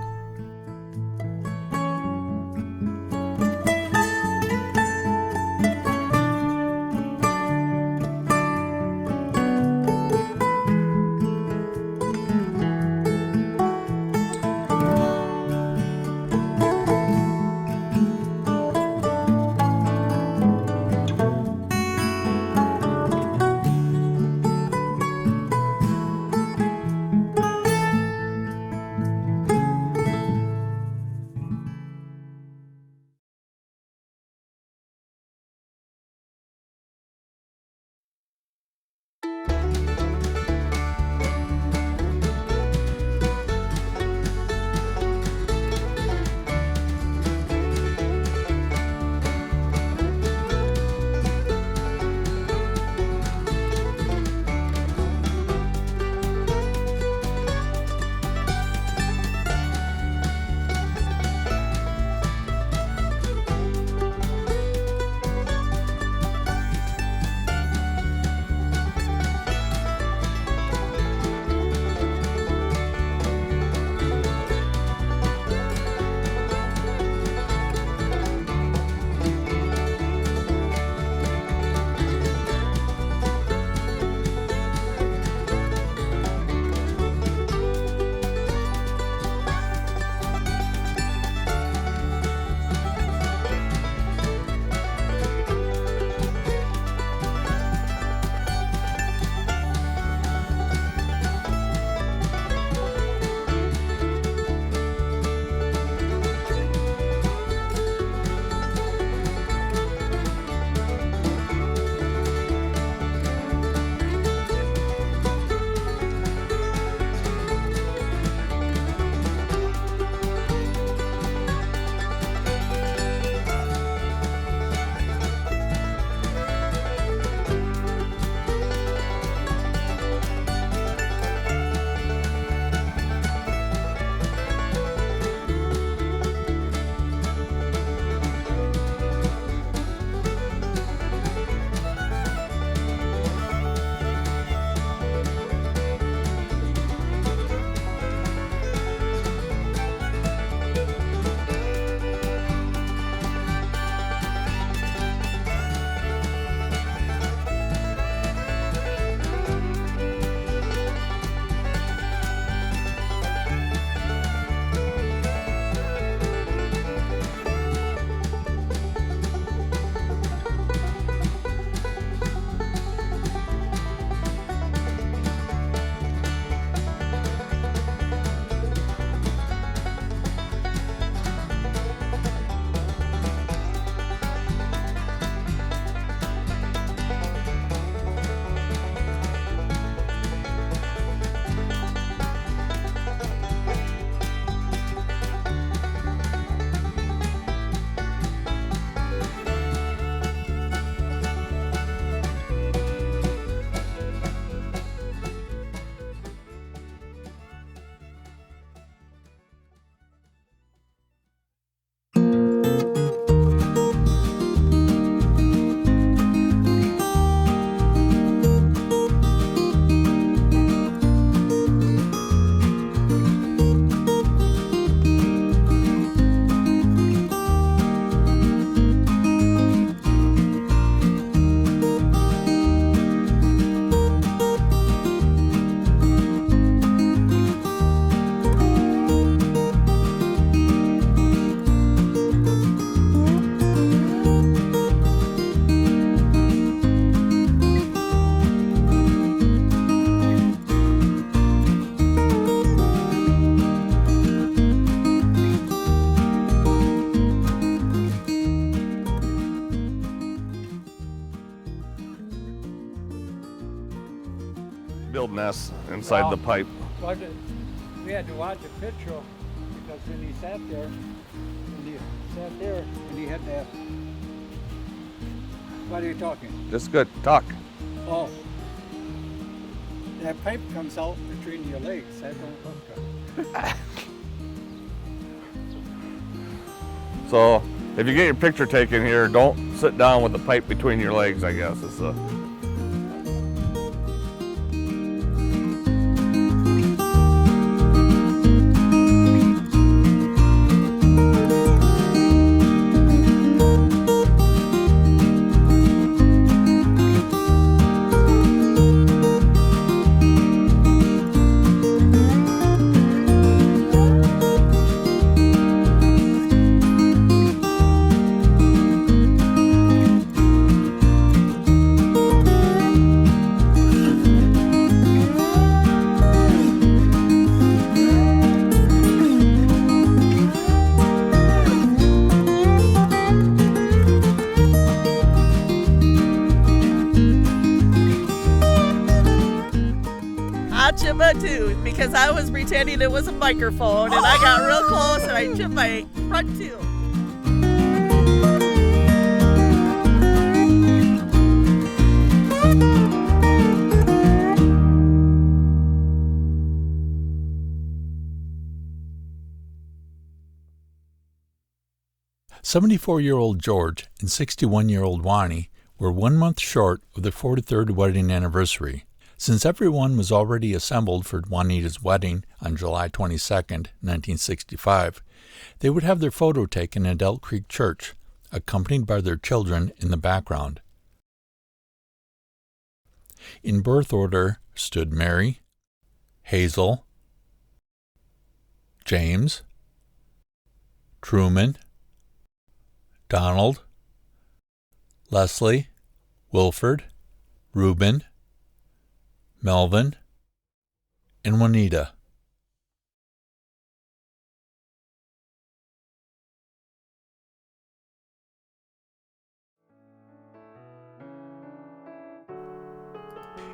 [SPEAKER 2] build nests inside the pipe.
[SPEAKER 4] Well, we had to watch a picture because when he sat there, and he had that. What are you talking?
[SPEAKER 2] Just good. Talk.
[SPEAKER 4] Oh. That pipe comes out between your legs. That don't look good.
[SPEAKER 2] So if you get your picture taken here, don't sit down with the pipe between your legs, I guess. It's a...
[SPEAKER 8] Too, because I was pretending it was a microphone and I got real close and I chipped my front tooth.
[SPEAKER 1] "74-year-old George and 61-year-old Wani were 1 month short of their 43rd wedding anniversary. Since everyone was already assembled for Juanita's wedding on July 22, 1965, they would have their photo taken at Elk Creek Church, accompanied by their children in the background. In birth order stood Mary, Hazel, James, Truman, Donald, Leslie, Wilford, Reuben, Melvin, and Juanita.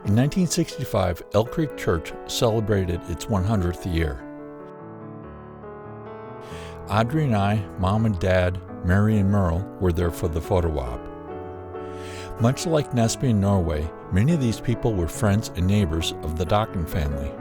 [SPEAKER 1] In 1965, Elk Creek Church celebrated its 100th year. Audrey and I, Mom and Dad, Mary and Merle were there for the photo op. Much like Nesbeyen, Norway, many of these people were friends and neighbors of the Dokken family.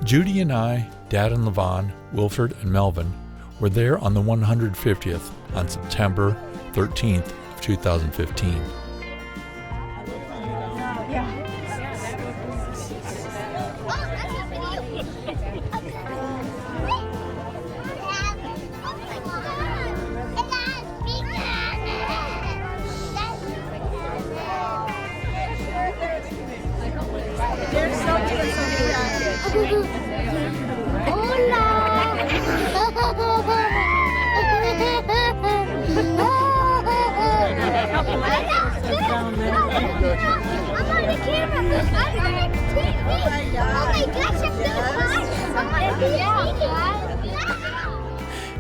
[SPEAKER 1] Judy and I Dad and Levon, Wilford and Melvin were there on the 150th on September 13th of 2015.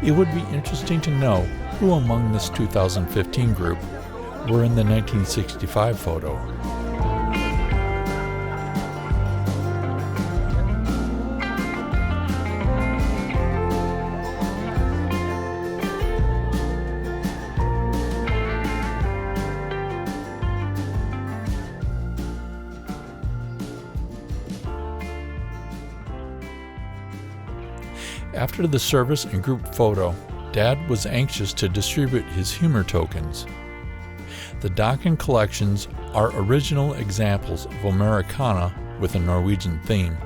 [SPEAKER 1] It would be interesting to know who among this 2015 group were in the 1965 photo. After the service and group photo, Dad was anxious to distribute his humor tokens. The Dokken collections are original examples of Americana with a Norwegian theme.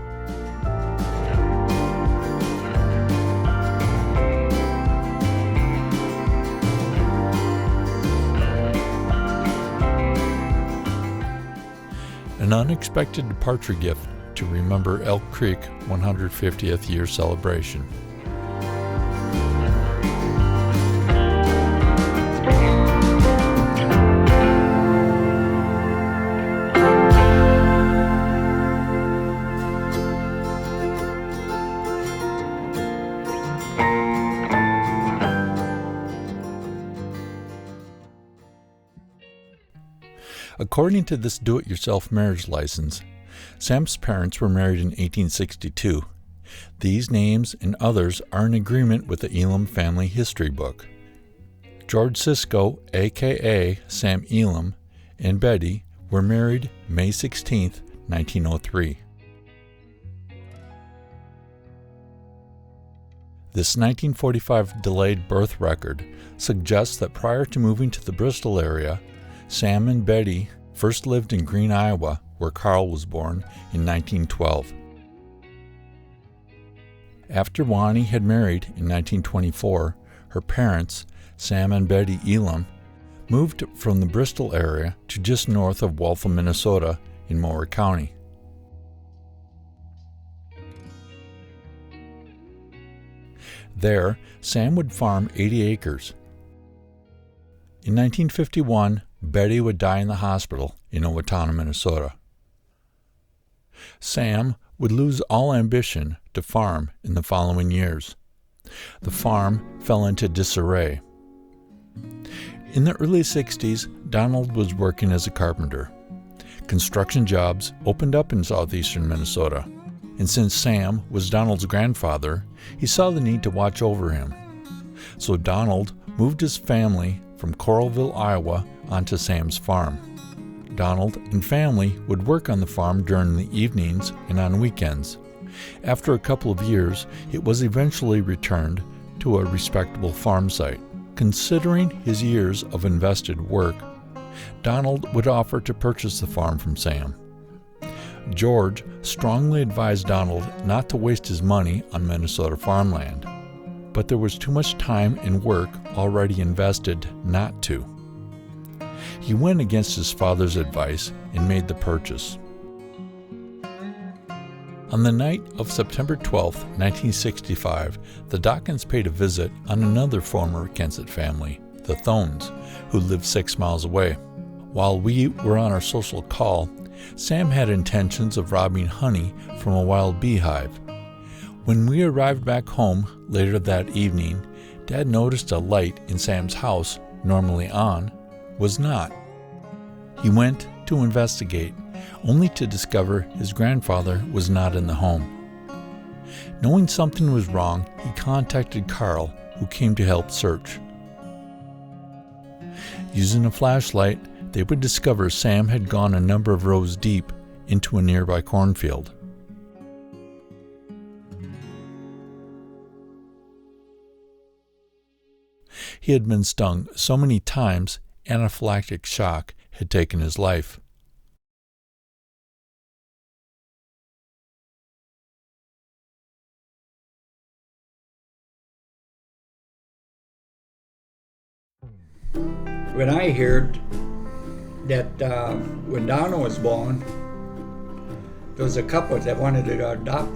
[SPEAKER 1] An unexpected departure gift to remember Elk Creek 150th year celebration. According to this do-it-yourself marriage license, Sam's parents were married in 1862. These names and others are in agreement with the Elam family history book. George Cisco, a.k.a. Sam Elam, and Betty were married May 16, 1903. This 1945 delayed birth record suggests that prior to moving to the Bristol area, Sam and Betty first lived in Green, Iowa, where Carl was born in 1912. After Wani had married in 1924, her parents, Sam and Betty Elam, moved from the Bristol area to just north of Waltham, Minnesota, in Mower County. There, Sam would farm 80 acres. In 1951, Betty would die in the hospital in Owatonna, Minnesota. Sam would lose all ambition to farm in the following years. The farm fell into disarray. In the early 60s, Donald was working as a carpenter. Construction jobs opened up in southeastern Minnesota, and since Sam was Donald's grandfather, he saw the need to watch over him. So Donald moved his family from Coralville, Iowa, onto Sam's farm. Donald and family would work on the farm during the evenings and on weekends. After a couple of years, it was eventually returned to a respectable farm site. Considering his years of invested work, Donald would offer to purchase the farm from Sam. George strongly advised Donald not to waste his money on Minnesota farmland, but there was too much time and work already invested not to. He went against his father's advice and made the purchase. On the night of September 12, 1965, the Dokkens paid a visit on another former Kensett family, the Thones, who lived 6 miles away. While we were on our social call, Sam had intentions of robbing honey from a wild beehive. When we arrived back home later that evening, Dad noticed a light in Sam's house, normally on, was not. He went to investigate, only to discover his grandfather was not in the home. Knowing something was wrong, he contacted Carl, who came to help search. Using a flashlight, they would discover Sam had gone a number of rows deep into a nearby cornfield. He had been stung so many times, anaphylactic shock had taken his life.
[SPEAKER 4] When I heard that when Donald was born, there was a couple that wanted to adopt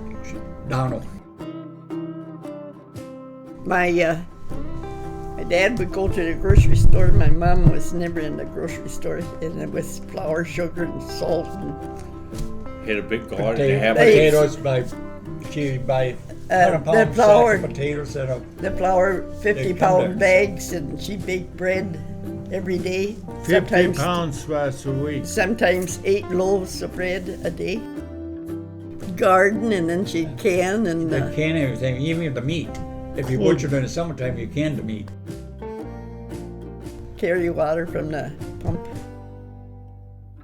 [SPEAKER 4] Donald.
[SPEAKER 9] My dad would go to the grocery store. My mom was never in the grocery store, and it was flour, sugar, and salt. And
[SPEAKER 10] had a big garden.
[SPEAKER 4] Potatoes she'd buy 100-pound sack of potatoes and
[SPEAKER 9] the flour 50-pound bags, and she baked bread every day.
[SPEAKER 11] 50 pounds twice a week.
[SPEAKER 9] Sometimes 8 loaves of bread a day. Garden, and then she'd can and
[SPEAKER 4] can everything, even the meat. If you butchered in the summertime, you canned the meat.
[SPEAKER 9] Carry water from the pump.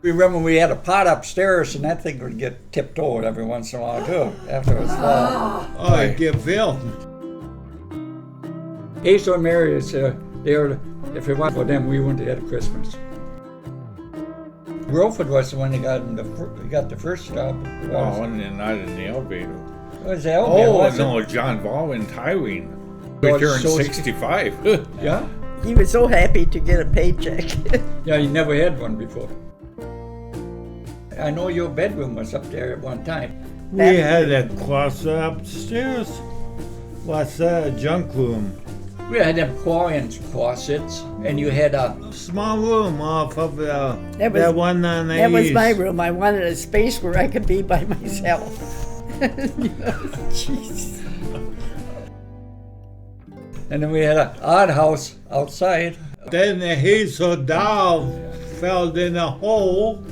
[SPEAKER 4] We remember we had a pot upstairs, and that thing would get tipped over every once in a while too. After it was fall.
[SPEAKER 11] Oh, it get filled.
[SPEAKER 4] Hazel and Mary is if it wasn't for them, we wouldn't have had a Christmas. Wilford was the one that got the first job.
[SPEAKER 10] Oh, and not in the elevator.
[SPEAKER 4] It was the elevator.
[SPEAKER 10] No, John Ball in Tywin. We turned 65.
[SPEAKER 4] Yeah?
[SPEAKER 9] He was so happy to get a paycheck.
[SPEAKER 4] Yeah, he never had one before. I know your bedroom was up there at one time.
[SPEAKER 11] We had a closet upstairs. What's that? A junk room.
[SPEAKER 4] We had them closets, and you had a
[SPEAKER 11] small room off of that one on the
[SPEAKER 9] That was
[SPEAKER 11] east.
[SPEAKER 9] my room. I wanted a space where I could be by myself. Jeez.
[SPEAKER 4] And then we had an odd house outside.
[SPEAKER 11] Then the hazel doll fell in a hole.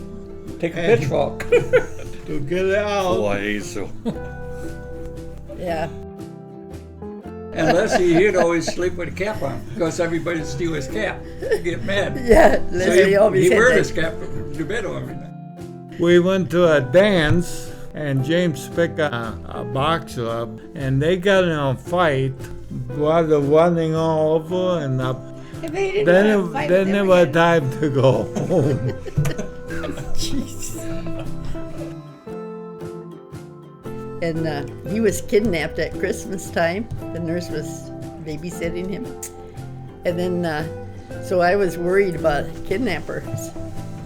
[SPEAKER 4] Take a pitchfork
[SPEAKER 11] to get it out.
[SPEAKER 10] Oh, hazel.
[SPEAKER 9] Yeah.
[SPEAKER 4] And Leslie, he'd always sleep with a cap on because everybody'd steal his cap. He'd get mad.
[SPEAKER 9] Yeah, Leslie always
[SPEAKER 4] he
[SPEAKER 9] had
[SPEAKER 4] wear
[SPEAKER 9] that.
[SPEAKER 4] his cap to bed every night.
[SPEAKER 11] We went to a dance, and James picked a boxer up, and they got in a fight. Water running all over, and then it was time to go home.
[SPEAKER 9] Jeez. And he was kidnapped at Christmas time. The nurse was babysitting him. And then, so I was worried about kidnappers.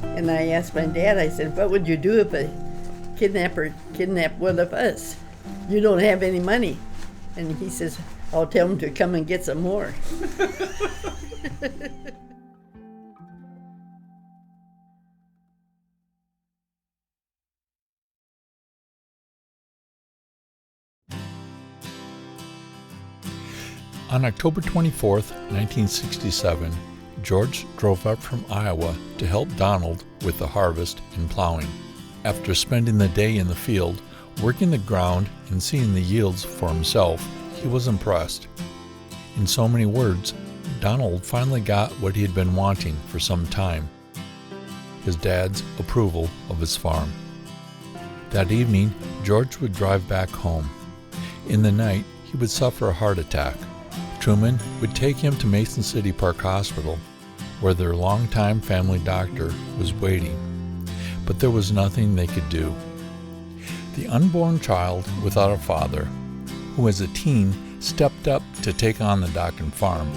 [SPEAKER 9] And I asked my dad, I said, what would you do if a kidnapper kidnapped one of us? You don't have any money. And he says, I'll tell him to come and get some more.
[SPEAKER 1] On October 24th, 1967, George drove up from Iowa to help Donald with the harvest and plowing. After spending the day in the field, working the ground and seeing the yields for himself, he was impressed. In so many words, Donald finally got what he had been wanting for some time: his dad's approval of his farm. That evening, George would drive back home. In the night, he would suffer a heart attack. Truman would take him to Mason City Park Hospital, where their longtime family doctor was waiting. But there was nothing they could do. The unborn child without a father, who as a teen stepped up to take on the Dokken Farm,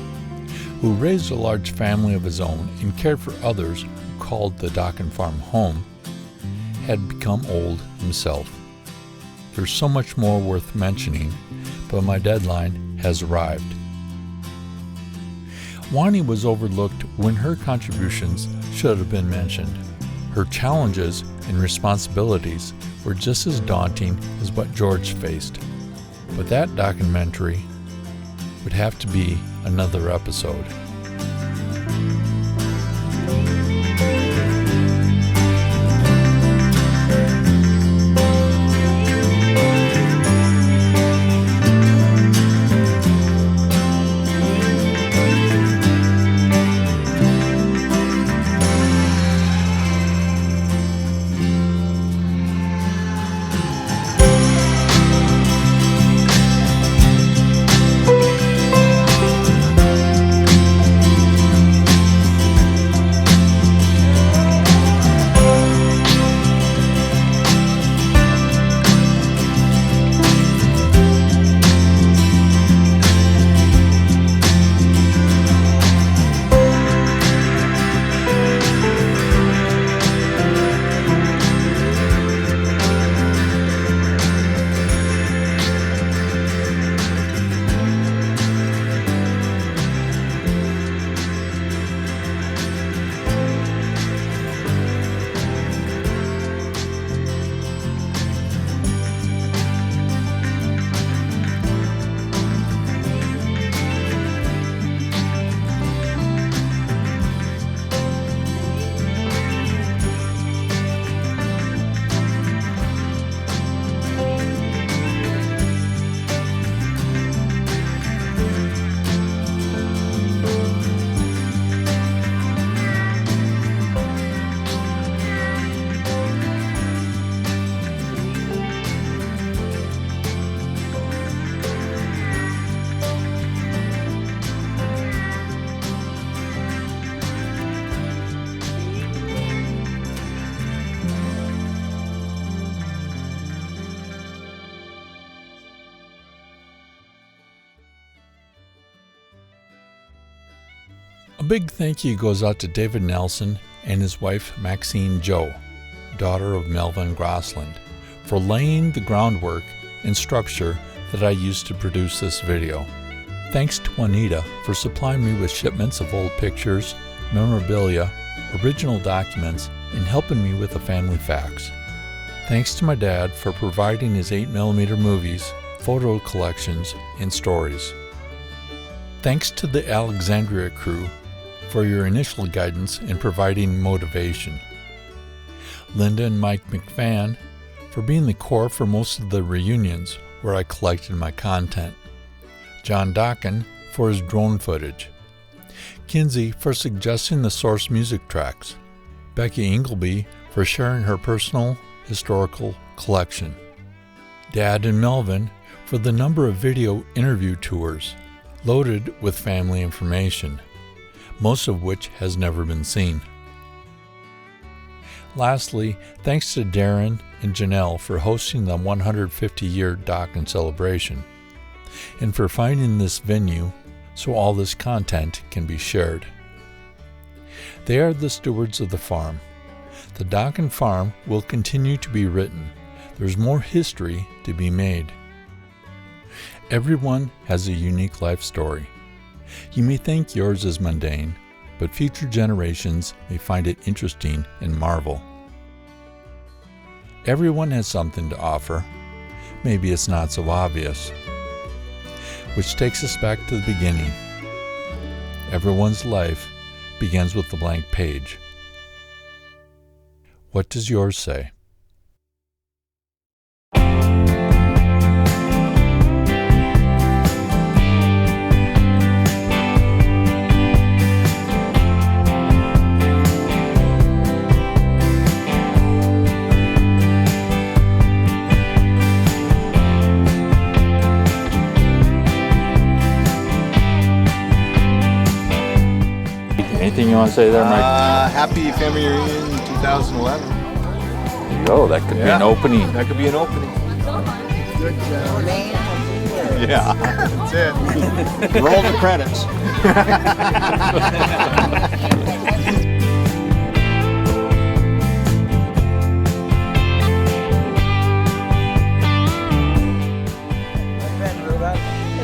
[SPEAKER 1] who raised a large family of his own and cared for others who called the Dokken Farm home, had become old himself. There's so much more worth mentioning, but my deadline has arrived. Wani was overlooked when her contributions should have been mentioned. Her challenges and responsibilities were just as daunting as what George faced. But that documentary would have to be another episode. big thank you goes out to David Nelson and his wife Maxine Jo, daughter of Melvin Grossland, for laying the groundwork and structure that I used to produce this video. Thanks to Juanita for supplying me with shipments of old pictures, memorabilia, original documents, and helping me with the family facts. Thanks to my dad for providing his 8mm movies, photo collections, and stories. Thanks to the Alexandria crew for your initial guidance in providing motivation. Linda and Mike McFan for being the core for most of the reunions where I collected my content. John Dokken for his drone footage. Kinsey for suggesting the source music tracks. Becky Ingleby for sharing her personal historical collection. Dad and Melvin for the number of video interview tours loaded with family information, most of which has never been seen. Lastly, thanks to Darren and Janelle for hosting the 150-year Dokken celebration, and for finding this venue so all this content can be shared. They are the stewards of the farm. The Dokken Farm will continue to be written. There's more history to be made. Everyone has a unique life story. You may think yours is mundane, but future generations may find it interesting and marvel. Everyone has something to offer. Maybe it's not so obvious. Which takes us back to the beginning. Everyone's life begins with a blank page. What does yours say? Anything you want to say there, Mike?
[SPEAKER 12] Happy family reunion 2011.
[SPEAKER 1] There you go. That could be an opening.
[SPEAKER 12] That could be an opening.
[SPEAKER 9] Good job.
[SPEAKER 12] Yeah, that's it.
[SPEAKER 13] Roll the credits.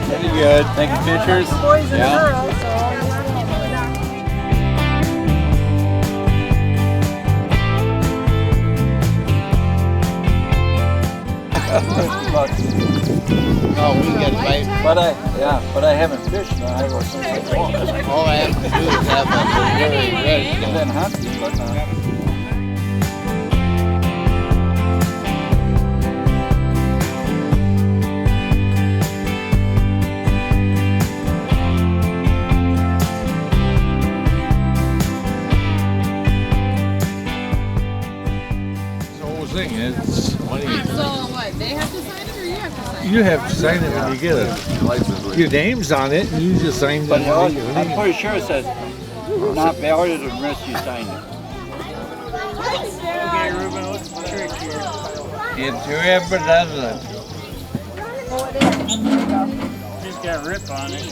[SPEAKER 12] Pretty good. Taking pictures.
[SPEAKER 6] Boys and girls.
[SPEAKER 13] Oh, we get right.
[SPEAKER 11] But I haven't fished. I was
[SPEAKER 13] All I have to do is have my ready.
[SPEAKER 11] and then hunting, but
[SPEAKER 10] Thing is,
[SPEAKER 6] So what? They have to sign it, or you have to sign it?
[SPEAKER 10] you have to sign it when you get it. Your name's on it, and you just sign it.
[SPEAKER 13] But I'm pretty sure it says not valid unless you sign it.
[SPEAKER 6] Okay, Ruben, what's the trick here?
[SPEAKER 11] it's whoever does it.
[SPEAKER 6] Just got rip on it.